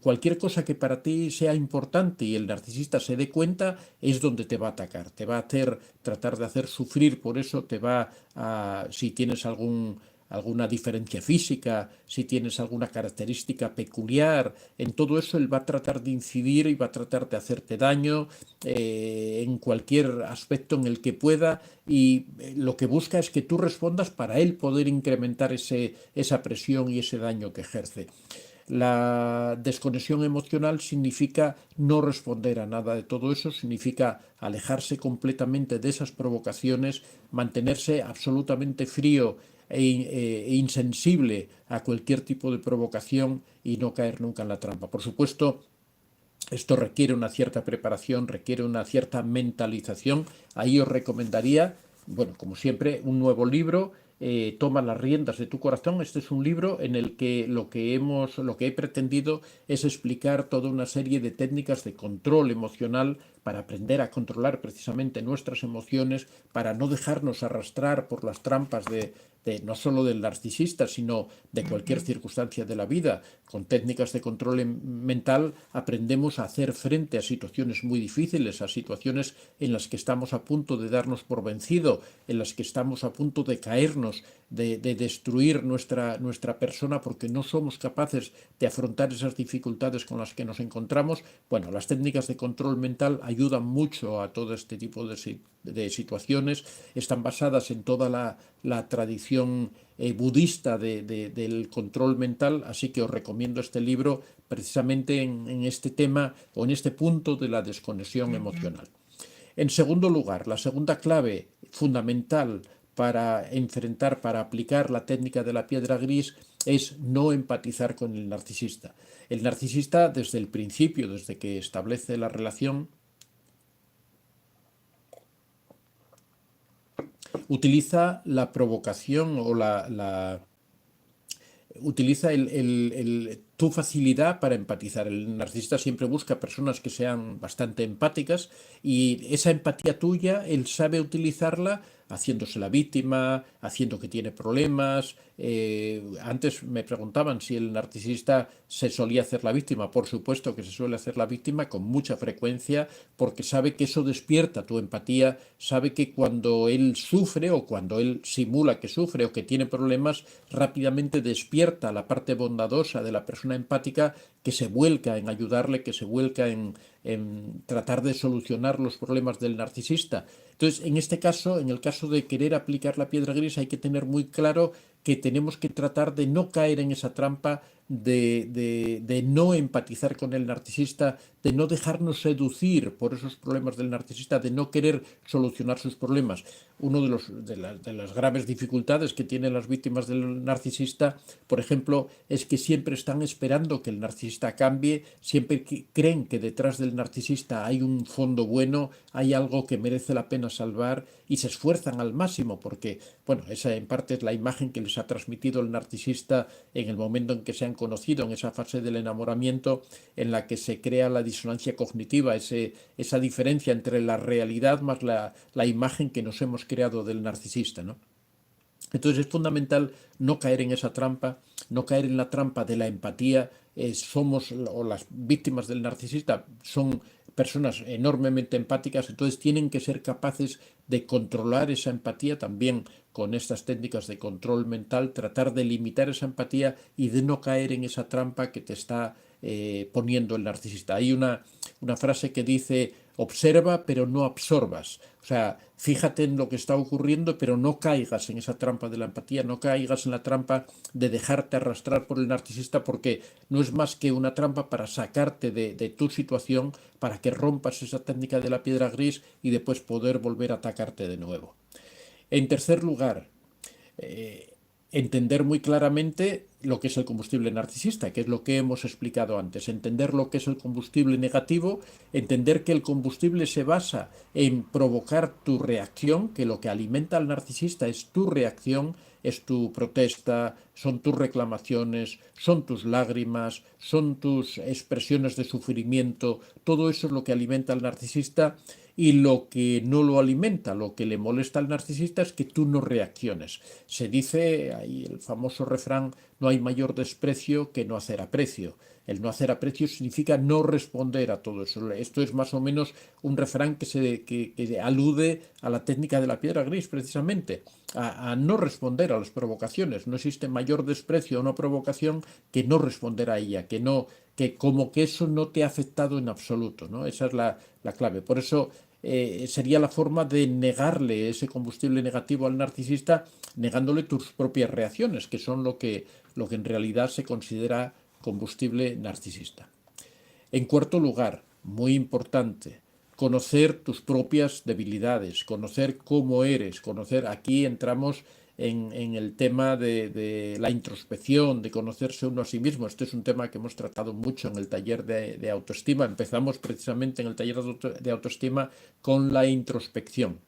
cualquier cosa que para ti sea importante y el narcisista se dé cuenta, es donde te va a atacar, te va a tratar de hacer sufrir, por eso si tienes alguna diferencia física, si tienes alguna característica peculiar, en todo eso él va a tratar de incidir y va a tratar de hacerte daño en cualquier aspecto en el que pueda, y lo que busca es que tú respondas para él poder incrementar esa presión y ese daño que ejerce. La desconexión emocional significa no responder a nada de todo eso, significa alejarse completamente de esas provocaciones, mantenerse absolutamente frío e insensible a cualquier tipo de provocación y no caer nunca en la trampa. Por supuesto, esto requiere una cierta preparación, requiere una cierta mentalización. Ahí os recomendaría, bueno, como siempre, un nuevo libro. Toma las riendas de tu corazón. Este es un libro en el que lo que he pretendido es explicar toda una serie de técnicas de control emocional para aprender a controlar precisamente nuestras emociones, para no dejarnos arrastrar por las trampas no solo del narcisista, sino de cualquier circunstancia de la vida. Con técnicas de control mental aprendemos a hacer frente a situaciones muy difíciles, a situaciones en las que estamos a punto de darnos por vencido, en las que estamos a punto de caernos, de destruir nuestra persona porque no somos capaces de afrontar esas dificultades con las que nos encontramos. Bueno, las técnicas de control mental ayudan mucho a todo este tipo de situaciones. Están basadas en toda la tradición budista del control mental, así que os recomiendo este libro precisamente en este tema o en este punto de la desconexión emocional. En segundo lugar, la segunda clave fundamental para aplicar la técnica de la piedra gris es no empatizar con el narcisista. El narcisista, desde el principio, desde que establece la relación, utiliza la provocación o utiliza tu facilidad para empatizar. El narcisista siempre busca personas que sean bastante empáticas y esa empatía tuya, él sabe utilizarla haciéndose la víctima, haciendo que tiene problemas. Antes me preguntaban si el narcisista se solía hacer la víctima. Por supuesto que se suele hacer la víctima con mucha frecuencia porque sabe que eso despierta tu empatía, sabe que cuando él sufre o cuando él simula que sufre o que tiene problemas, rápidamente despierta la parte bondadosa de la persona empática que se vuelca en ayudarle, que se vuelca en tratar de solucionar los problemas del narcisista. Entonces, en este caso, en el caso de querer aplicar la piedra gris, hay que tener muy claro que tenemos que tratar de no caer en esa trampa de no empatizar con el narcisista, de no dejarnos seducir por esos problemas del narcisista, de no querer solucionar sus problemas. Uno de las graves dificultades que tienen las víctimas del narcisista, por ejemplo, es que siempre están esperando que el narcisista cambie, siempre creen que detrás del narcisista hay un fondo bueno, hay algo que merece la pena salvar y se esfuerzan al máximo porque, bueno, esa en parte es la imagen que les ha transmitido el narcisista en el momento en que se han conocido, en esa fase del enamoramiento en la que se crea la disonancia cognitiva, esa diferencia entre la realidad más la imagen que nos hemos creado del narcisista, ¿no? Entonces es fundamental no caer en esa trampa, no caer en la trampa de la empatía. O las víctimas del narcisista son personas enormemente empáticas, entonces tienen que ser capaces de controlar esa empatía también con estas técnicas de control mental, tratar de limitar esa empatía y de no caer en esa trampa que te está poniendo el narcisista. Hay una frase que dice: observa pero no absorbas. O sea, fíjate en lo que está ocurriendo, pero no caigas en esa trampa de la empatía, no caigas en la trampa de dejarte arrastrar por el narcisista, porque no es más que una trampa para sacarte de tu situación, para que rompas esa técnica de la piedra gris y después poder volver a atacarte de nuevo. En tercer lugar, entender muy claramente lo que es el combustible narcisista, que es lo que hemos explicado antes, entender lo que es el combustible negativo, entender que el combustible se basa en provocar tu reacción, que lo que alimenta al narcisista es tu reacción, es tu protesta, son tus reclamaciones, son tus lágrimas, son tus expresiones de sufrimiento, todo eso es lo que alimenta al narcisista. Y lo que no lo alimenta, lo que le molesta al narcisista es que tú no reacciones. Se dice, ahí el famoso refrán: no hay mayor desprecio que no hacer aprecio. El no hacer aprecio significa no responder a todo eso. Esto es más o menos un refrán que alude a la técnica de la piedra gris, precisamente, a no responder a las provocaciones. No existe mayor desprecio a una provocación que no responder a ella, que como que eso no te ha afectado en absoluto, ¿no? Esa es la clave. Por eso sería la forma de negarle ese combustible negativo al narcisista, negándole tus propias reacciones, que son lo que en realidad se considera combustible narcisista. En cuarto lugar, muy importante, conocer tus propias debilidades, conocer cómo eres, aquí entramos en el tema de la introspección, de conocerse uno a sí mismo. Este es un tema que hemos tratado mucho en el taller de autoestima. Empezamos precisamente en el taller de autoestima con la introspección.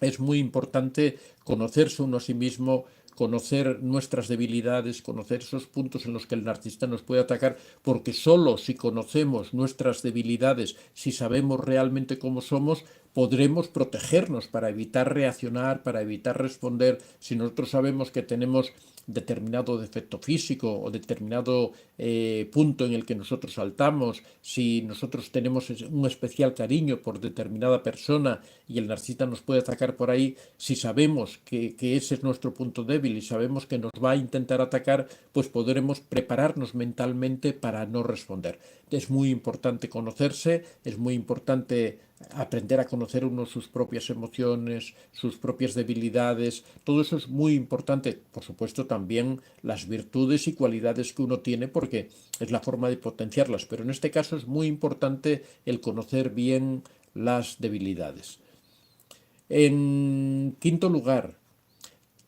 Es muy importante conocerse uno a sí mismo, conocer nuestras debilidades, conocer esos puntos en los que el narcisista nos puede atacar, porque solo si conocemos nuestras debilidades, si sabemos realmente cómo somos, podremos protegernos para evitar reaccionar, para evitar responder. Si nosotros sabemos que tenemos determinado defecto físico o determinado punto en el que nosotros saltamos, si nosotros tenemos un especial cariño por determinada persona y el narcisista nos puede atacar por ahí, si sabemos que ese es nuestro punto débil y sabemos que nos va a intentar atacar, pues podremos prepararnos mentalmente para no responder. Es muy importante conocerse, es muy importante aprender a conocer uno sus propias emociones, sus propias debilidades. Todo eso es muy importante. Por supuesto, también las virtudes y cualidades que uno tiene, porque es la forma de potenciarlas. Pero en este caso es muy importante el conocer bien las debilidades. En quinto lugar,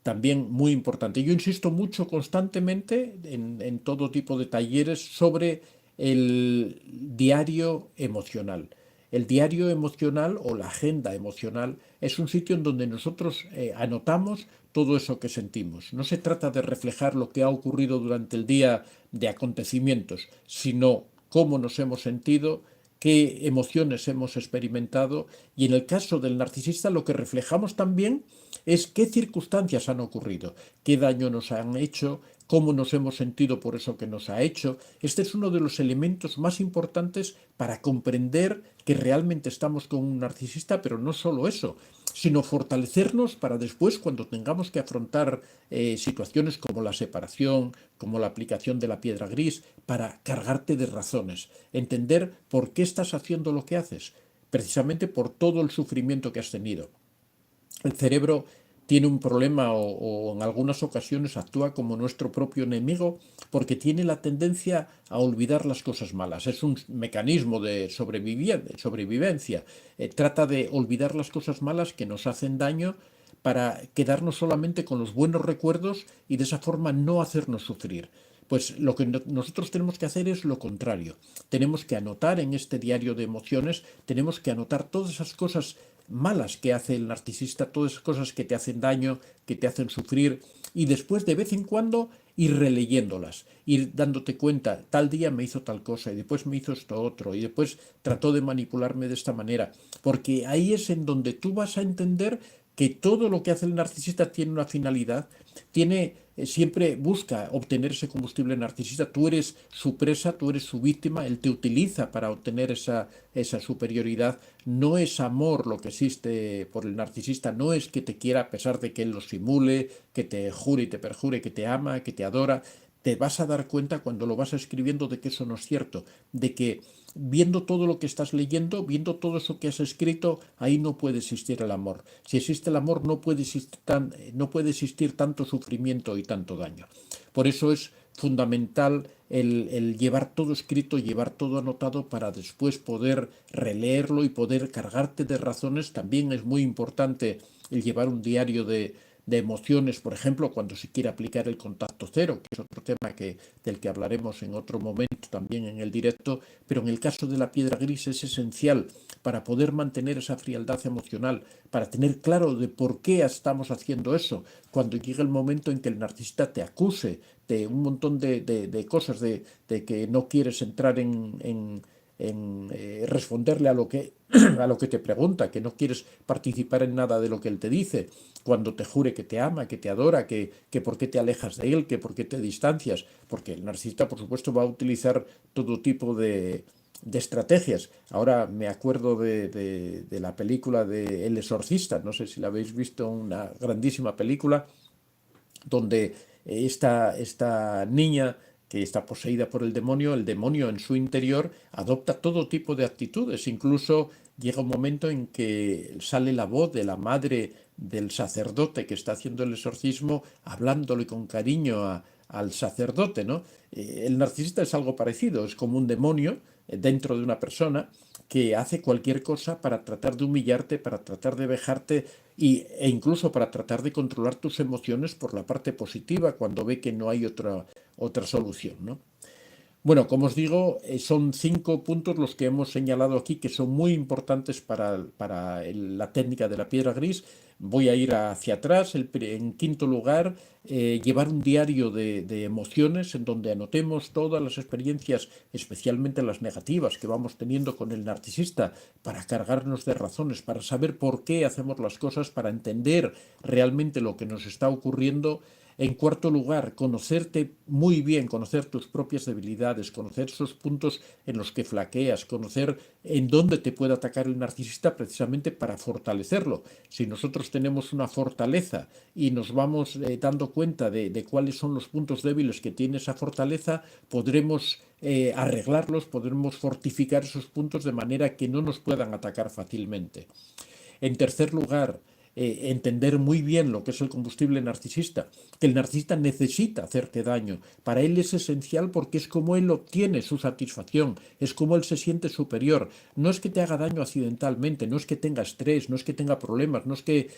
también muy importante, yo insisto mucho constantemente en todo tipo de talleres sobre el diario emocional. El diario emocional o la agenda emocional es un sitio en donde nosotros anotamos todo eso que sentimos. No se trata de reflejar lo que ha ocurrido durante el día de acontecimientos, sino cómo nos hemos sentido, qué emociones hemos experimentado, y en el caso del narcisista lo que reflejamos también es qué circunstancias han ocurrido, qué daño nos han hecho, cómo nos hemos sentido por eso que nos ha hecho. Este es uno de los elementos más importantes para comprender que realmente estamos con un narcisista, pero no solo eso, sino fortalecernos para después, cuando tengamos que afrontar situaciones como la separación, como la aplicación de la piedra gris, para cargarte de razones, entender por qué estás haciendo lo que haces, precisamente por todo el sufrimiento que has tenido. El cerebro tiene un problema o en algunas ocasiones actúa como nuestro propio enemigo porque tiene la tendencia a olvidar las cosas malas. Es un mecanismo de sobrevivencia. Trata de olvidar las cosas malas que nos hacen daño para quedarnos solamente con los buenos recuerdos y de esa forma no hacernos sufrir. Pues lo que nosotros tenemos que hacer es lo contrario. Tenemos que anotar en este diario de emociones, tenemos que anotar todas esas cosas malas que hace el narcisista, todas esas cosas que te hacen daño, que te hacen sufrir, y después de vez en cuando ir releyéndolas, ir dándote cuenta, tal día me hizo tal cosa y después me hizo esto otro y después trató de manipularme de esta manera, porque ahí es en donde tú vas a entender que todo lo que hace el narcisista tiene una finalidad, siempre busca obtener ese combustible narcisista. Tú eres su presa, tú eres su víctima, él te utiliza para obtener esa superioridad. No es amor lo que existe por el narcisista, no es que te quiera a pesar de que él lo simule, que te jure y te perjure que te ama, que te adora. Te vas a dar cuenta cuando lo vas escribiendo de que eso no es cierto, de que viendo todo lo que estás leyendo, viendo todo eso que has escrito, ahí no puede existir el amor. Si existe el amor, no puede existir tanto sufrimiento y tanto daño. Por eso es fundamental el llevar todo escrito, llevar todo anotado para después poder releerlo y poder cargarte de razones. También es muy importante el llevar un diario de emociones, por ejemplo, cuando se quiere aplicar el contacto cero, que es otro tema del que hablaremos en otro momento también en el directo, pero en el caso de la piedra gris es esencial para poder mantener esa frialdad emocional, para tener claro de por qué estamos haciendo eso, cuando llegue el momento en que el narcisista te acuse de un montón de cosas, de que no quieres entrar en responderle a lo que a lo que te pregunta, que no quieres participar en nada de lo que él te dice, cuando te jure que te ama, que te adora, que por qué te alejas de él, que por qué te distancias, porque el narcisista, por supuesto, va a utilizar todo tipo de estrategias. Ahora me acuerdo de la película de El Exorcista, no sé si la habéis visto, una grandísima película donde esta niña que está poseída por el demonio en su interior adopta todo tipo de actitudes. Incluso llega un momento en que sale la voz de la madre del sacerdote que está haciendo el exorcismo, hablándole con cariño al sacerdote, ¿no? El narcisista es algo parecido, es como un demonio dentro de una persona que hace cualquier cosa para tratar de humillarte, para tratar de vejarte e incluso para tratar de controlar tus emociones por la parte positiva cuando ve que no hay otra solución, ¿no? Bueno, como os digo, son 5 puntos los que hemos señalado aquí que son muy importantes para la técnica de la piedra gris. Voy a ir hacia atrás. En quinto lugar, llevar un diario de emociones en donde anotemos todas las experiencias, especialmente las negativas que vamos teniendo con el narcisista, para cargarnos de razones, para saber por qué hacemos las cosas, para entender realmente lo que nos está ocurriendo. En cuarto lugar, conocerte muy bien, conocer tus propias debilidades, conocer esos puntos en los que flaqueas, conocer en dónde te puede atacar el narcisista precisamente para fortalecerlo. Si nosotros tenemos una fortaleza y nos vamos dando cuenta de cuáles son los puntos débiles que tiene esa fortaleza, podremos arreglarlos, podremos fortificar esos puntos de manera que no nos puedan atacar fácilmente. En tercer lugar, entender muy bien lo que es el combustible narcisista, que el narcisista necesita hacerte daño. Para él es esencial porque es como él obtiene su satisfacción, es como él se siente superior. No es que te haga daño accidentalmente, no es que tenga estrés, no es que tenga problemas, no es que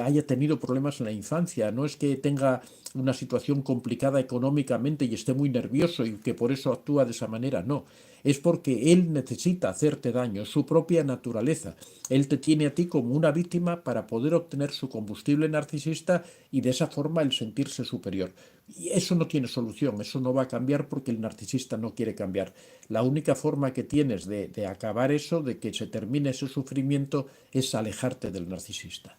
haya tenido problemas en la infancia, no es que tenga una situación complicada económicamente y esté muy nervioso y que por eso actúa de esa manera, no. Es porque él necesita hacerte daño, es su propia naturaleza. Él te tiene a ti como una víctima para poder obtener su combustible narcisista y de esa forma el sentirse superior. Y eso no tiene solución, eso no va a cambiar porque el narcisista no quiere cambiar. La única forma que tienes de acabar eso, de que se termine ese sufrimiento, es alejarte del narcisista.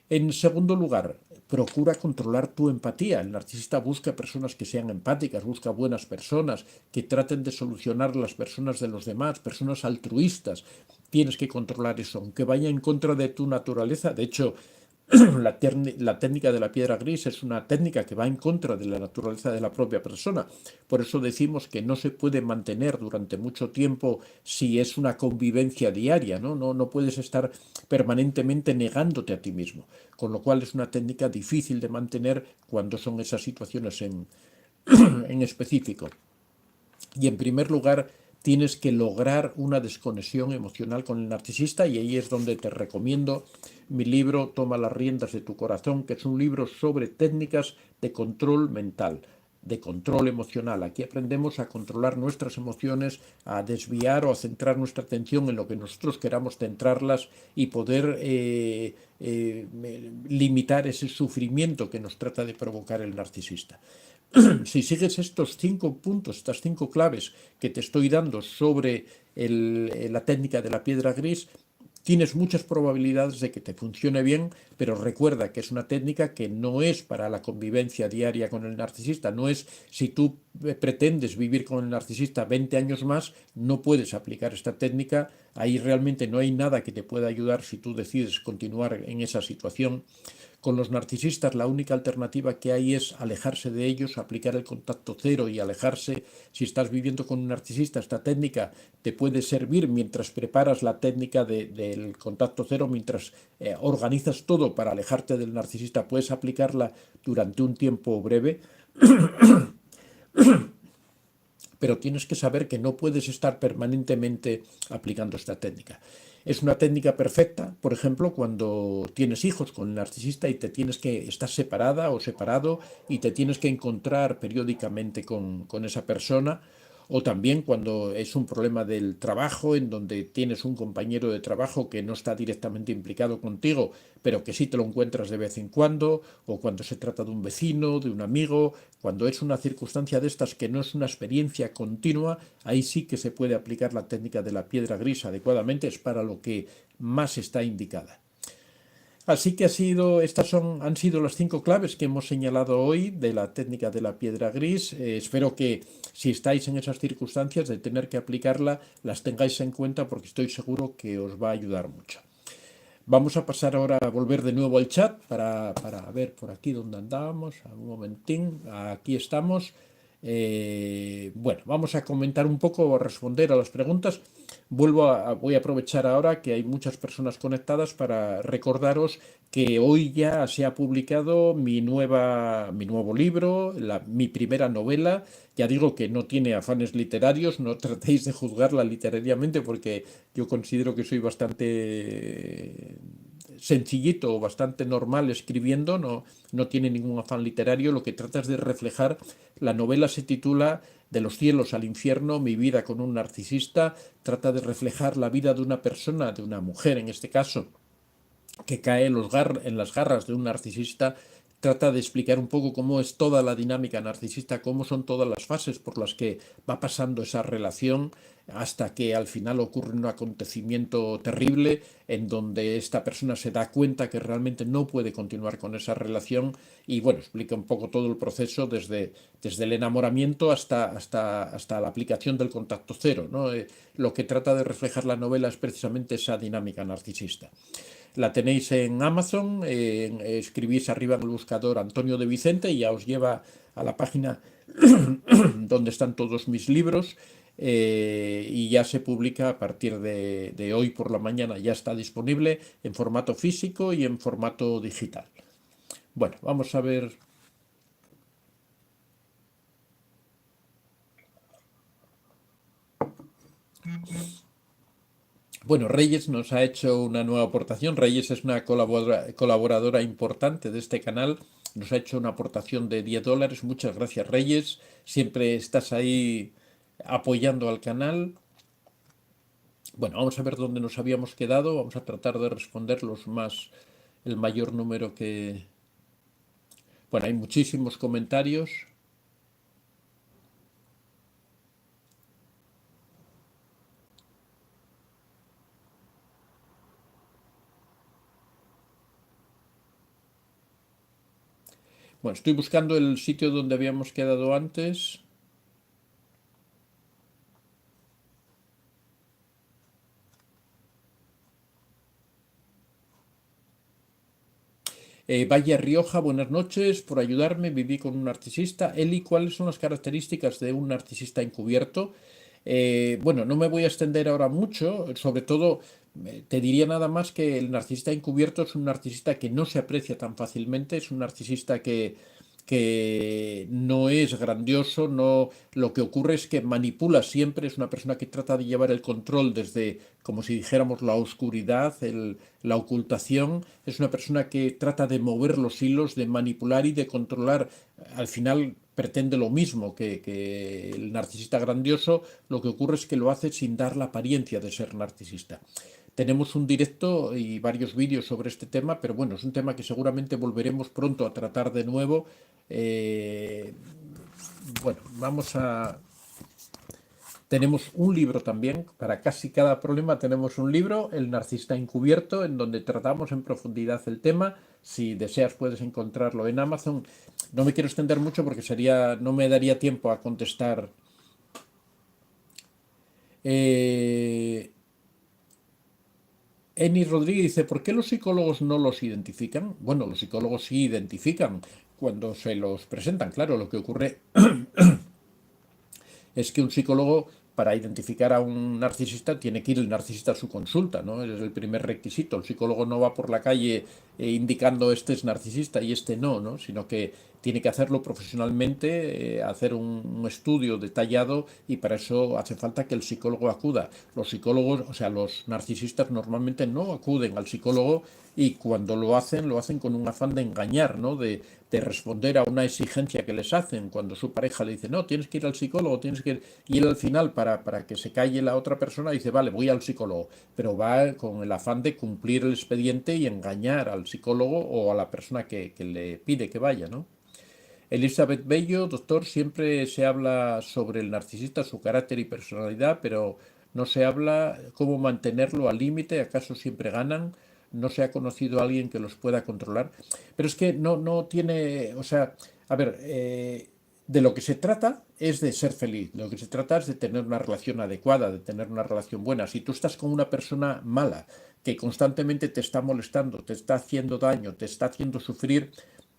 En segundo lugar, procura controlar tu empatía. El narcisista busca personas que sean empáticas, busca buenas personas, que traten de solucionar las personas de los demás, personas altruistas. Tienes que controlar eso, aunque vaya en contra de tu naturaleza. De hecho, la técnica de la piedra gris es una técnica que va en contra de la naturaleza de la propia persona. Por eso decimos que no se puede mantener durante mucho tiempo si es una convivencia diaria, ¿no? No puedes estar permanentemente negándote a ti mismo. Con lo cual es una técnica difícil de mantener cuando son esas situaciones en específico. Y en primer lugar, tienes que lograr una desconexión emocional con el narcisista y ahí es donde te recomiendo mi libro Toma las riendas de tu corazón, que es un libro sobre técnicas de control mental, de control emocional. Aquí aprendemos a controlar nuestras emociones, a desviar o a centrar nuestra atención en lo que nosotros queramos centrarlas y poder limitar ese sufrimiento que nos trata de provocar el narcisista. Si sigues estos 5 puntos, estas 5 claves que te estoy dando sobre la técnica de la piedra gris, tienes muchas probabilidades de que te funcione bien, pero recuerda que es una técnica que no es para la convivencia diaria con el narcisista, no es si tú pretendes vivir con el narcisista 20 años más, no puedes aplicar esta técnica, ahí realmente no hay nada que te pueda ayudar si tú decides continuar en esa situación. Con los narcisistas la única alternativa que hay es alejarse de ellos, aplicar el contacto cero y alejarse. Si estás viviendo con un narcisista, esta técnica te puede servir mientras preparas la técnica del contacto cero, mientras organizas todo para alejarte del narcisista, puedes aplicarla durante un tiempo breve, pero tienes que saber que no puedes estar permanentemente aplicando esta técnica. Es una técnica perfecta, por ejemplo, cuando tienes hijos con el narcisista y estás separada o separado y te tienes que encontrar periódicamente con esa persona, o también cuando es un problema del trabajo en donde tienes un compañero de trabajo que no está directamente implicado contigo, pero que sí te lo encuentras de vez en cuando, o cuando se trata de un vecino, de un amigo, cuando es una circunstancia de estas que no es una experiencia continua, ahí sí que se puede aplicar la técnica de la piedra gris adecuadamente, es para lo que más está indicada. Así que han sido las 5 claves que hemos señalado hoy de la técnica de la piedra gris. Espero que si estáis en esas circunstancias de tener que aplicarla, las tengáis en cuenta porque estoy seguro que os va a ayudar mucho. Vamos a pasar ahora a volver de nuevo al chat para ver por aquí dónde andábamos. Un momentín, aquí estamos. Bueno, vamos a comentar un poco, a responder a las preguntas. Voy a aprovechar ahora que hay muchas personas conectadas para recordaros que hoy ya se ha publicado mi nuevo libro, mi primera novela. Ya digo que no tiene afanes literarios, no tratéis de juzgarla literariamente porque yo considero que soy bastante sencillito o bastante normal escribiendo, no tiene ningún afán literario, lo que trata es de reflejar, la novela se titula De los cielos al infierno, mi vida con un narcisista, trata de reflejar la vida de una persona, de una mujer en este caso, que cae en las garras de un narcisista, trata de explicar un poco cómo es toda la dinámica narcisista, cómo son todas las fases por las que va pasando esa relación hasta que al final ocurre un acontecimiento terrible en donde esta persona se da cuenta que realmente no puede continuar con esa relación y bueno, explica un poco todo el proceso desde el enamoramiento hasta la aplicación del contacto cero, ¿no? Lo que trata de reflejar la novela es precisamente esa dinámica narcisista. La tenéis en Amazon, escribís arriba en el buscador Antonio de Vicente y ya os lleva a la página donde están todos mis libros. y ya se publica a partir de hoy por la mañana. Ya está disponible en formato físico y en formato digital. Bueno, vamos a ver. Bueno, Reyes nos ha hecho una nueva aportación. Reyes es una colaboradora importante de este canal. Nos ha hecho una aportación de $10. Muchas gracias, Reyes. Siempre estás ahí apoyando al canal. Bueno, vamos a ver dónde nos habíamos quedado. Vamos a tratar de responder el mayor número que... Bueno, hay muchísimos comentarios. Bueno, estoy buscando el sitio donde habíamos quedado antes. Valle Rioja, buenas noches, por ayudarme, viví con un narcisista. Eli, ¿cuáles son las características de un narcisista encubierto? Bueno, no me voy a extender ahora mucho, sobre todo te diría nada más que el narcisista encubierto es un narcisista que no se aprecia tan fácilmente, es un narcisista que no es grandioso, no, lo que ocurre es que manipula siempre, es una persona que trata de llevar el control desde, como si dijéramos, la oscuridad, la ocultación, es una persona que trata de mover los hilos, de manipular y de controlar. Al final pretende lo mismo que el narcisista grandioso, lo que ocurre es que lo hace sin dar la apariencia de ser narcisista. Tenemos un directo y varios vídeos sobre este tema, pero bueno, es un tema que seguramente volveremos pronto a tratar de nuevo. Eh, bueno, tenemos un libro también, para casi cada problema tenemos un libro, El narcisista encubierto, en donde tratamos en profundidad el tema. Si deseas puedes encontrarlo en Amazon. No me quiero extender mucho porque no me daría tiempo a contestar. Eh, Eni Rodríguez dice, ¿por qué los psicólogos no los identifican? Bueno, los psicólogos sí identifican cuando se los presentan. Claro, lo que ocurre es que un psicólogo, para identificar a un narcisista, tiene que ir el narcisista a su consulta, ¿no? Es el primer requisito. El psicólogo no va por la calle indicando este es narcisista y este no, ¿no? Sino que tiene que hacerlo profesionalmente, hacer un estudio detallado y para eso hace falta que el psicólogo acuda. Los psicólogos, o sea, los narcisistas normalmente no acuden al psicólogo y cuando lo hacen con un afán de engañar, ¿no? De responder a una exigencia que les hacen. Cuando su pareja le dice, no, tienes que ir al psicólogo, tienes que ir... Y él al final, para que se calle la otra persona, dice, vale, voy al psicólogo. Pero va con el afán de cumplir el expediente y engañar al psicólogo o a la persona que le pide que vaya, ¿no? Elizabeth Bello, doctor, siempre se habla sobre el narcisista, su carácter y personalidad, pero no se habla cómo mantenerlo al límite, acaso siempre ganan, no se ha conocido a alguien que los pueda controlar. Pero es que no tiene, o sea, a ver, de lo que se trata es de ser feliz, de lo que se trata es de tener una relación adecuada, de tener una relación buena. Si tú estás con una persona mala, que constantemente te está molestando, te está haciendo daño, te está haciendo sufrir,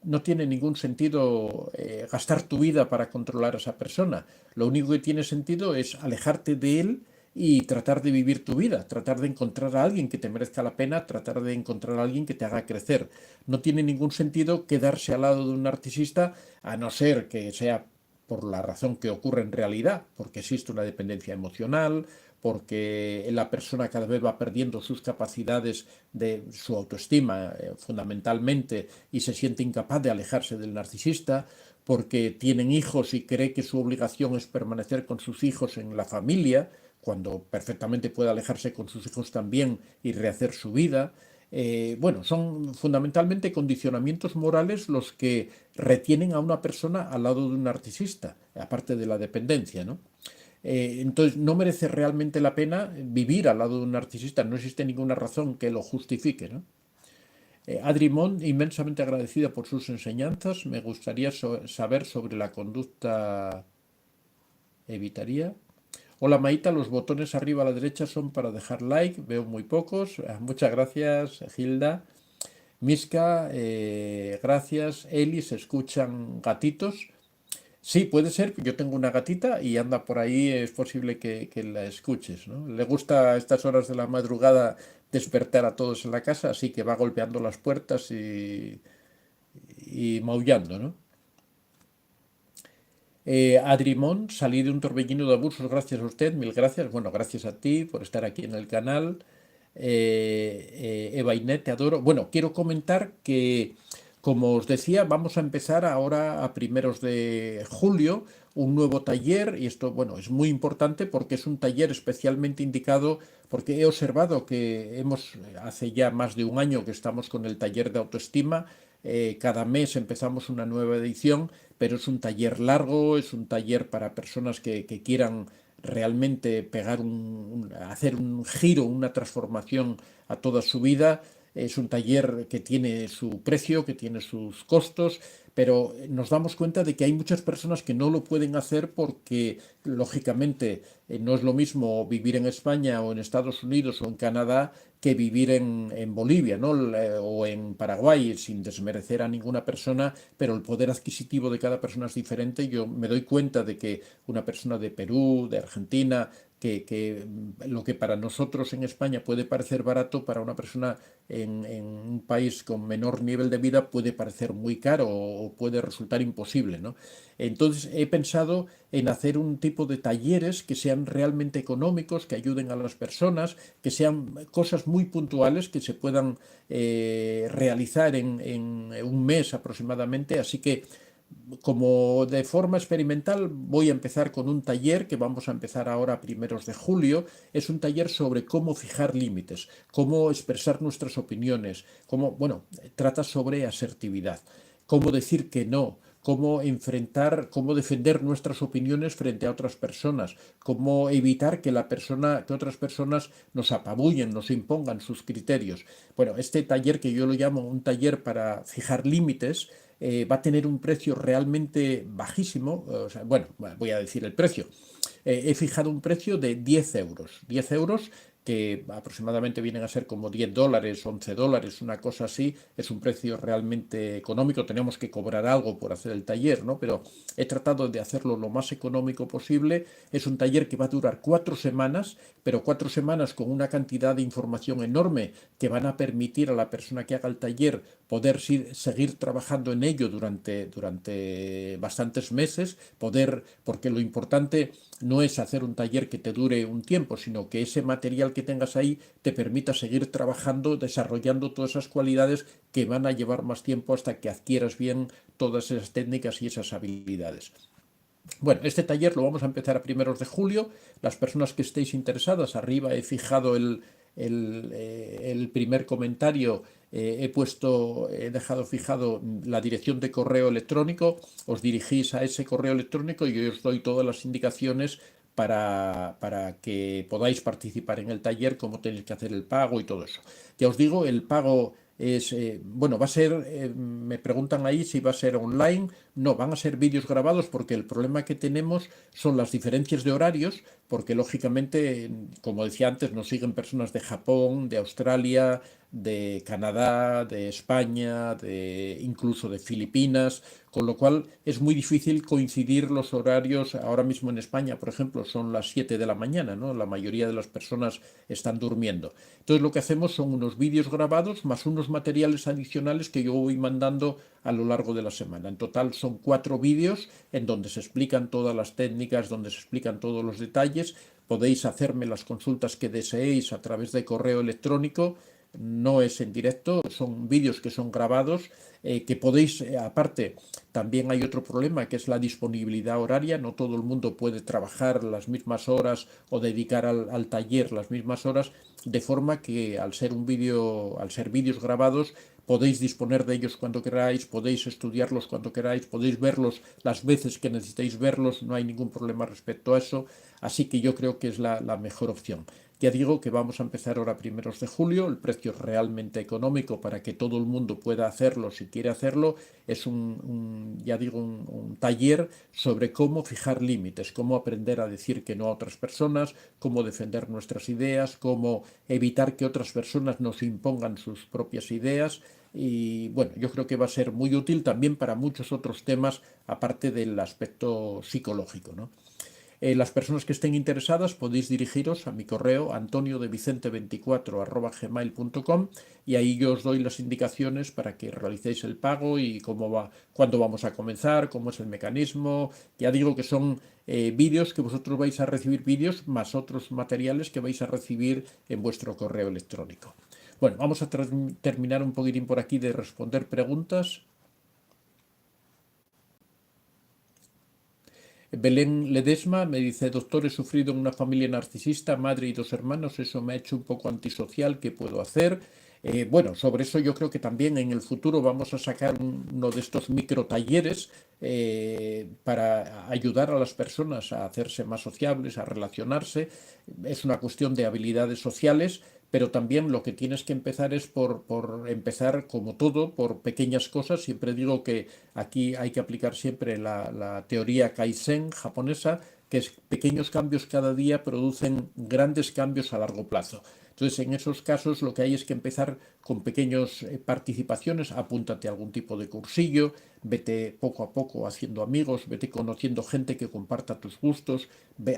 no tiene ningún sentido gastar tu vida para controlar a esa persona. Lo único que tiene sentido es alejarte de él y tratar de vivir tu vida, tratar de encontrar a alguien que te merezca la pena, tratar de encontrar a alguien que te haga crecer. No tiene ningún sentido quedarse al lado de un narcisista, a no ser que sea por la razón que ocurre en realidad, porque existe una dependencia emocional, porque la persona cada vez va perdiendo sus capacidades de su autoestima fundamentalmente y se siente incapaz de alejarse del narcisista, porque tienen hijos y cree que su obligación es permanecer con sus hijos en la familia, cuando perfectamente puede alejarse con sus hijos también y rehacer su vida. Bueno, son fundamentalmente condicionamientos morales los que retienen a una persona al lado de un narcisista, aparte de la dependencia, ¿no? Entonces, no merece realmente la pena vivir al lado de un narcisista, no existe ninguna razón que lo justifique, ¿no? Adri Mond, inmensamente agradecida por sus enseñanzas, me gustaría saber sobre la conducta evitaría. Hola Maita, los botones arriba a la derecha son para dejar like, veo muy pocos. Muchas gracias, Gilda. Miska, gracias. Eli, se escuchan gatitos. Sí, puede ser. Yo tengo una gatita y anda por ahí, es posible que la escuches, ¿no? Le gusta a estas horas de la madrugada despertar a todos en la casa, así que va golpeando las puertas y maullando, ¿no? Adrimón, salí de un torbellino de abusos gracias a usted, mil gracias. Bueno, gracias a ti por estar aquí en el canal. Eva Inés, te adoro. Bueno, quiero comentar que, como os decía, vamos a empezar ahora a primeros de julio un nuevo taller y esto, bueno, es muy importante porque es un taller especialmente indicado porque he observado que hace ya más de un año que estamos con el taller de autoestima. Cada mes empezamos una nueva edición, pero es un taller largo, es un taller para personas que quieran realmente hacer un giro, una transformación a toda su vida. Es un taller que tiene su precio, que tiene sus costos, pero nos damos cuenta de que hay muchas personas que no lo pueden hacer porque, lógicamente, no es lo mismo vivir en España o en Estados Unidos o en Canadá que vivir en Bolivia, ¿no? O en Paraguay, sin desmerecer a ninguna persona, pero el poder adquisitivo de cada persona es diferente. Yo me doy cuenta de que una persona de Perú, de Argentina, que lo que para nosotros en España puede parecer barato, para una persona en un país con menor nivel de vida puede parecer muy caro o puede resultar imposible, ¿no? Entonces he pensado en hacer un tipo de talleres que sean realmente económicos, que ayuden a las personas, que sean cosas muy puntuales que se puedan realizar en un mes aproximadamente. Así que, como de forma experimental, voy a empezar con un taller que vamos a empezar ahora a primeros de julio. Es un taller sobre cómo fijar límites, cómo expresar nuestras opiniones, bueno, trata sobre asertividad, cómo decir que no, cómo enfrentar, cómo defender nuestras opiniones frente a otras personas, cómo evitar que otras personas nos apabullen, nos impongan sus criterios. Bueno, este taller, que yo lo llamo un taller para fijar límites, va a tener un precio realmente bajísimo. O sea, bueno, voy a decir el precio. He fijado un precio de 10 euros. 10 euros, que aproximadamente vienen a ser como 10 dólares, 11 dólares, una cosa así. Es un precio realmente económico. Tenemos que cobrar algo por hacer el taller, ¿no? Pero he tratado de hacerlo lo más económico posible. Es un taller que va a durar 4 semanas, pero 4 semanas con una cantidad de información enorme que van a permitir a la persona que haga el taller poder seguir trabajando en ello durante bastantes meses, porque lo importante no es hacer un taller que te dure un tiempo, sino que ese material que tengas ahí te permita seguir trabajando, desarrollando todas esas cualidades que van a llevar más tiempo hasta que adquieras bien todas esas técnicas y esas habilidades. Bueno, este taller lo vamos a empezar a primeros de julio. Las personas que estéis interesadas, arriba he fijado el primer comentario, he dejado fijado la dirección de correo electrónico. Os dirigís a ese correo electrónico y yo os doy todas las indicaciones para que podáis participar en el taller, cómo tenéis que hacer el pago y todo eso. Ya os digo, el pago bueno, va a ser, me preguntan ahí si va a ser online. No, van a ser vídeos grabados porque el problema que tenemos son las diferencias de horarios, porque lógicamente, como decía antes, nos siguen personas de Japón, de Australia, de Canadá, de España, incluso de Filipinas, con lo cual es muy difícil coincidir los horarios. Ahora mismo en España, por ejemplo, son las 7 de la mañana, ¿no? La mayoría de las personas están durmiendo. Entonces lo que hacemos son unos vídeos grabados más unos materiales adicionales que yo voy mandando a lo largo de la semana. En total son 4 vídeos en donde se explican todas las técnicas, donde se explican todos los detalles. Podéis hacerme las consultas que deseéis a través de correo electrónico. No es en directo, son vídeos que son grabados, que podéis, aparte, también hay otro problema que es la disponibilidad horaria. No todo el mundo puede trabajar las mismas horas o dedicar al taller las mismas horas, de forma que al ser vídeos grabados, podéis disponer de ellos cuando queráis, podéis estudiarlos cuando queráis, podéis verlos las veces que necesitéis verlos, no hay ningún problema respecto a eso. Así que yo creo que es la mejor opción. Ya digo que vamos a empezar ahora primeros de julio, el precio es realmente económico para que todo el mundo pueda hacerlo si quiere hacerlo. Es ya digo, un taller sobre cómo fijar límites, cómo aprender a decir que no a otras personas, cómo defender nuestras ideas, cómo evitar que otras personas nos impongan sus propias ideas. Y bueno, yo creo que va a ser muy útil también para muchos otros temas aparte del aspecto psicológico, ¿no? Las personas que estén interesadas podéis dirigiros a mi correo antoniodevicente24@gmail.com y ahí yo os doy las indicaciones para que realicéis el pago y cómo va, cuándo vamos a comenzar, cómo es el mecanismo. Ya digo que son vídeos que vosotros vais a recibir, vídeos más otros materiales que vais a recibir en vuestro correo electrónico. Bueno, vamos a terminar un poquitín por aquí de responder preguntas. Belén Ledesma me dice, doctor, he sufrido en una familia narcisista, madre y dos hermanos, eso me ha hecho un poco antisocial, ¿qué puedo hacer? Bueno, sobre eso yo creo que también en el futuro vamos a sacar uno de estos micro talleres para ayudar a las personas a hacerse más sociables, a relacionarse. Es una cuestión de habilidades sociales, pero también lo que tienes que empezar es por empezar, como todo, por pequeñas cosas. Siempre digo que aquí hay que aplicar siempre la teoría Kaizen japonesa, que es pequeños cambios cada día producen grandes cambios a largo plazo. Entonces, en esos casos lo que hay es que empezar con pequeñas participaciones, apúntate a algún tipo de cursillo, vete poco a poco haciendo amigos, vete conociendo gente que comparta tus gustos,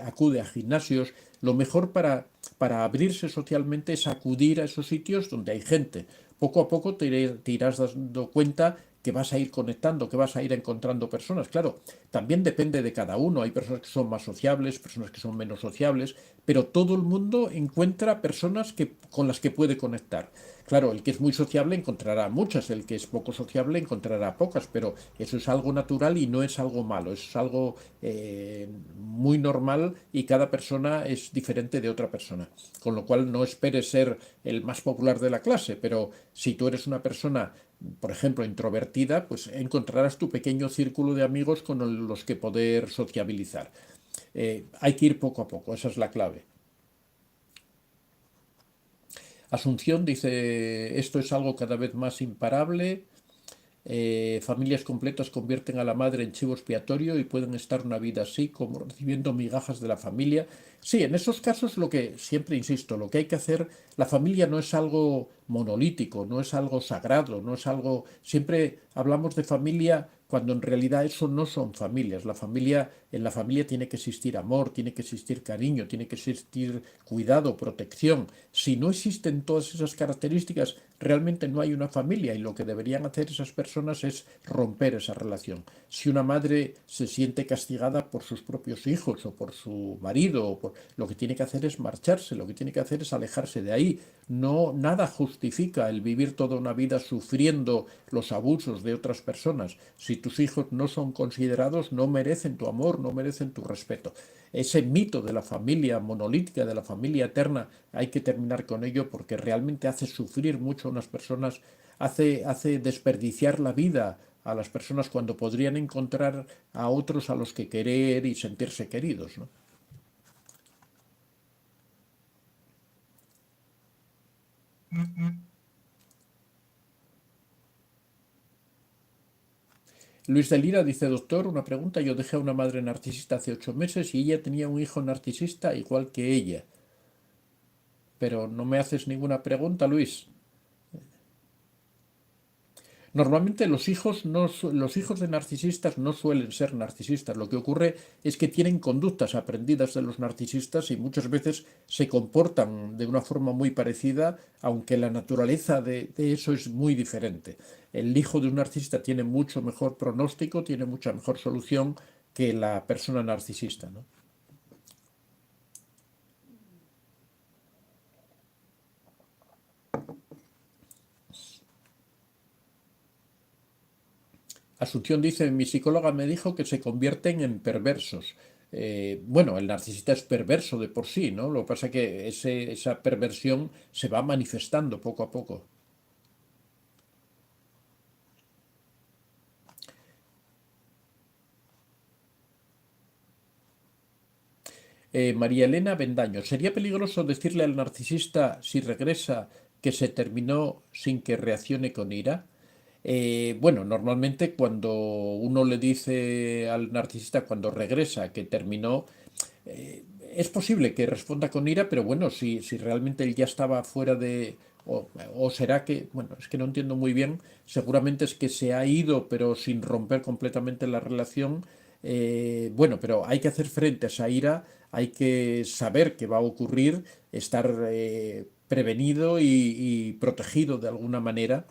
acude a gimnasios. Lo mejor para abrirse socialmente es acudir a esos sitios donde hay gente. Poco a poco te irás dando cuenta que vas a ir conectando, que vas a ir encontrando personas. Claro, también depende de cada uno. Hay personas que son más sociables, personas que son menos sociables, pero todo el mundo encuentra personas con las que puede conectar. Claro, el que es muy sociable encontrará muchas, el que es poco sociable encontrará pocas, pero eso es algo natural y no es algo malo, es algo muy normal y cada persona es diferente de otra persona. Con lo cual no esperes ser el más popular de la clase, pero si tú eres una persona, por ejemplo, introvertida, pues encontrarás tu pequeño círculo de amigos con los que poder sociabilizar. Hay que ir poco a poco, esa es la clave. Asunción dice, esto es algo cada vez más imparable. Familias completas convierten a la madre en chivo expiatorio y pueden estar una vida así, como recibiendo migajas de la familia. Sí, en esos casos lo que, siempre insisto, lo que hay que hacer, la familia no es algo monolítico, no es algo sagrado, no es algo... Siempre hablamos de familia cuando en realidad eso no son familias. En la familia tiene que existir amor, tiene que existir cariño, tiene que existir cuidado, protección. Si no existen todas esas características, realmente no hay una familia y lo que deberían hacer esas personas es romper esa relación. Si una madre se siente castigada por sus propios hijos o por su marido, lo que tiene que hacer es marcharse, lo que tiene que hacer es alejarse de ahí. No, nada justifica el vivir toda una vida sufriendo los abusos de otras personas. Si tus hijos no son considerados, no merecen tu amor, no merecen tu respeto. Ese mito de la familia monolítica, de la familia eterna, hay que terminar con ello porque realmente hace sufrir mucho a unas personas, hace desperdiciar la vida a las personas cuando podrían encontrar a otros a los que querer y sentirse queridos, ¿no? Luis de Lira dice, doctor, una pregunta, yo dejé a una madre narcisista hace 8 meses y ella tenía un hijo narcisista igual que ella. Pero no me haces ninguna pregunta, Luis. Normalmente los hijos de narcisistas no suelen ser narcisistas. Lo que ocurre es que tienen conductas aprendidas de los narcisistas y muchas veces se comportan de una forma muy parecida, aunque la naturaleza de eso es muy diferente. El hijo de un narcisista tiene mucho mejor pronóstico, tiene mucha mejor solución que la persona narcisista, ¿no? Asunción dice, mi psicóloga me dijo que se convierten en perversos. Bueno, el narcisista es perverso de por sí, ¿no? Lo que pasa es que esa perversión se va manifestando poco a poco. María Elena Bendaño, ¿sería peligroso decirle al narcisista si regresa que se terminó sin que reaccione con ira? Bueno, normalmente cuando uno le dice al narcisista cuando regresa que terminó, eh, es posible que responda con ira, pero bueno, si realmente él ya estaba fuera de... O será que, bueno, es que no entiendo muy bien, seguramente es que se ha ido, pero sin romper completamente la relación. Bueno, pero hay que hacer frente a esa ira, hay que saber que va a ocurrir, estar prevenido y protegido de alguna manera.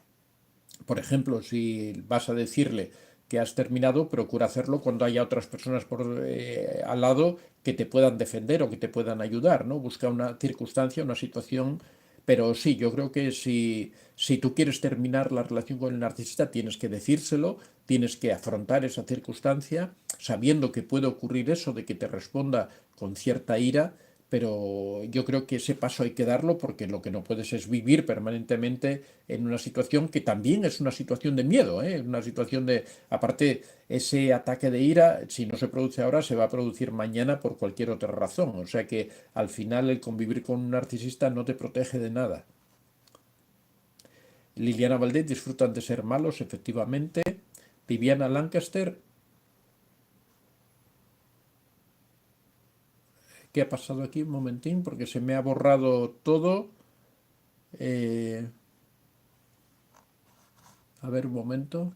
Por ejemplo, si vas a decirle que has terminado, procura hacerlo cuando haya otras personas al lado que te puedan defender o que te puedan ayudar, ¿no? Busca una circunstancia, una situación. Pero sí, yo creo que si tú quieres terminar la relación con el narcisista, tienes que decírselo, tienes que afrontar esa circunstancia, sabiendo que puede ocurrir eso de que te responda con cierta ira, pero yo creo que ese paso hay que darlo porque lo que no puedes es vivir permanentemente en una situación que también es una situación de miedo, ¿eh? Una situación de, aparte, ese ataque de ira, si no se produce ahora, se va a producir mañana por cualquier otra razón. O sea que al final el convivir con un narcisista no te protege de nada. Liliana Valdés disfrutan de ser malos, efectivamente. Viviana Lancaster, ¿qué ha pasado aquí? Un momentín, porque se me ha borrado todo. Eh, a ver, un momento.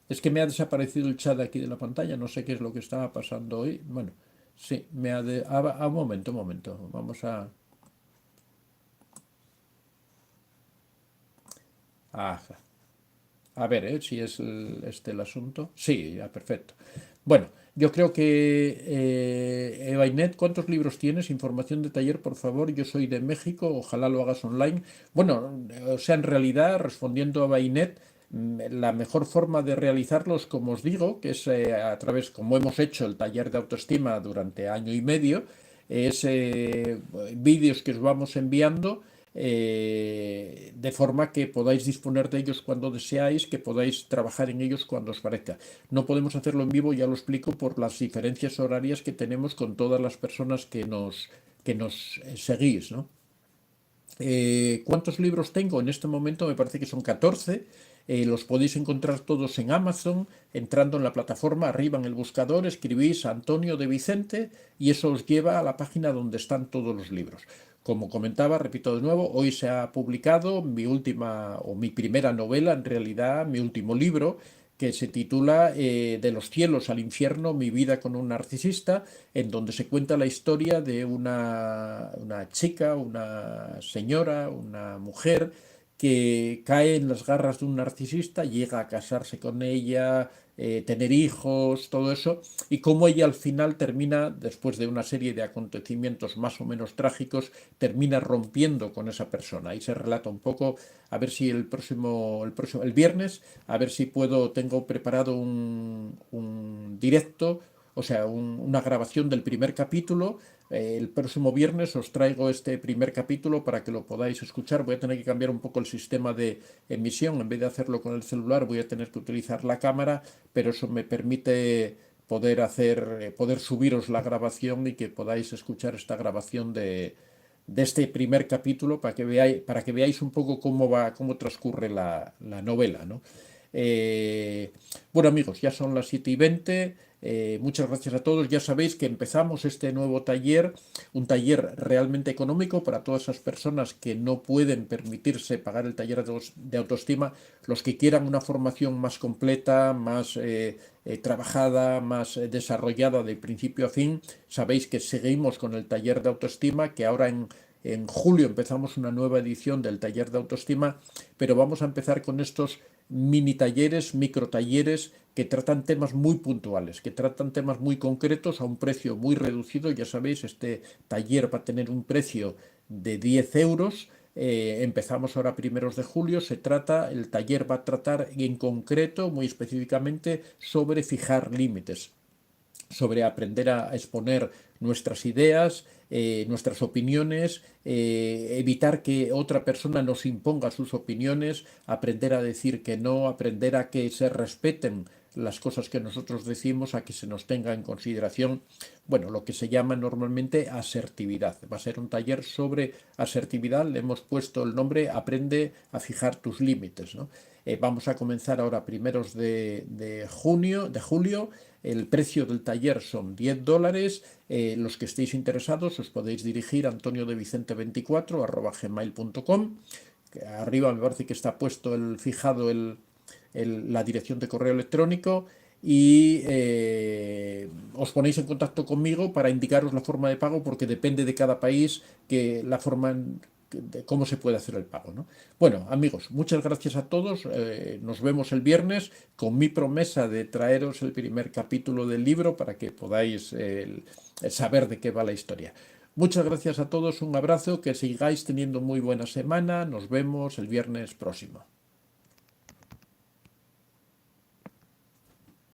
Es que me ha desaparecido el chat aquí de la pantalla, no sé qué es lo que estaba pasando hoy. Bueno, sí, me ha de... un momento, un momento. Vamos a... Ah, a ver, si es este el asunto. Sí, ya, perfecto. Bueno, yo creo que Eva Inet, ¿cuántos libros tienes? Información de taller, por favor. Yo soy de México, ojalá lo hagas online. Bueno, o sea, en realidad, respondiendo a Eva Inet, la mejor forma de realizarlos, como os digo, que es a través, como hemos hecho el taller de autoestima durante año y medio, es vídeos que os vamos enviando de forma que podáis disponer de ellos cuando deseáis, que podáis trabajar en ellos cuando os parezca. No podemos hacerlo en vivo, ya lo explico, por las diferencias horarias que tenemos con todas las personas que nos seguís, ¿no? ¿Cuántos libros tengo? En este momento me parece que son 14. Los podéis encontrar todos en Amazon, entrando en la plataforma, arriba en el buscador, escribís Antonio de Vicente y eso os lleva a la página donde están todos los libros. Como comentaba, repito de nuevo, hoy se ha publicado mi última o mi primera novela, en realidad mi último libro, que se titula De los cielos al infierno, mi vida con un narcisista, en donde se cuenta la historia de una chica, una señora, una mujer que cae en las garras de un narcisista, llega a casarse con ella, tener hijos, todo eso, y cómo ella al final termina, después de una serie de acontecimientos más o menos trágicos, termina rompiendo con esa persona. Ahí se relata un poco, a ver si el viernes, a ver si tengo preparado un directo, o sea, una grabación del primer capítulo. El próximo viernes os traigo este primer capítulo para que lo podáis escuchar. Voy a tener que cambiar un poco el sistema de emisión. En vez de hacerlo con el celular, voy a tener que utilizar la cámara, pero eso me permite poder subiros la grabación y que podáis escuchar esta grabación de este primer capítulo para que veáis un poco cómo transcurre la novela, ¿no? Bueno amigos, ya son las 7:20. Muchas gracias a todos. Ya sabéis que empezamos este nuevo taller, un taller realmente económico para todas esas personas que no pueden permitirse pagar el taller de autoestima, los que quieran una formación más completa, más trabajada, más desarrollada de principio a fin. Sabéis que seguimos con el taller de autoestima, que ahora en julio empezamos una nueva edición del taller de autoestima, pero vamos a empezar con estos mini talleres, micro talleres que tratan temas muy puntuales, que tratan temas muy concretos a un precio muy reducido. Ya sabéis, este taller va a tener un precio de 10 euros. Empezamos ahora primeros de julio. El taller va a tratar en concreto, muy específicamente, sobre fijar límites, sobre aprender a exponer nuestras ideas, nuestras opiniones, evitar que otra persona nos imponga sus opiniones, aprender a decir que no, aprender a que se respeten las cosas que nosotros decimos, a que se nos tenga en consideración, bueno, lo que se llama normalmente asertividad. Va a ser un taller sobre asertividad, le hemos puesto el nombre Aprende a fijar tus límites, ¿no? Vamos a comenzar ahora primeros de julio. El precio del taller son $10. Los que estéis interesados os podéis dirigir a antoniodevicente24@gmail.com. Arriba me parece que está puesto fijado la dirección de correo electrónico y os ponéis en contacto conmigo para indicaros la forma de pago, porque depende de cada país que la forma de cómo se puede hacer el pago, ¿no? Bueno, amigos, muchas gracias a todos. Nos vemos el viernes con mi promesa de traeros el primer capítulo del libro para que podáis saber de qué va la historia. Muchas gracias a todos, un abrazo, que sigáis teniendo muy buena semana. Nos vemos el viernes próximo.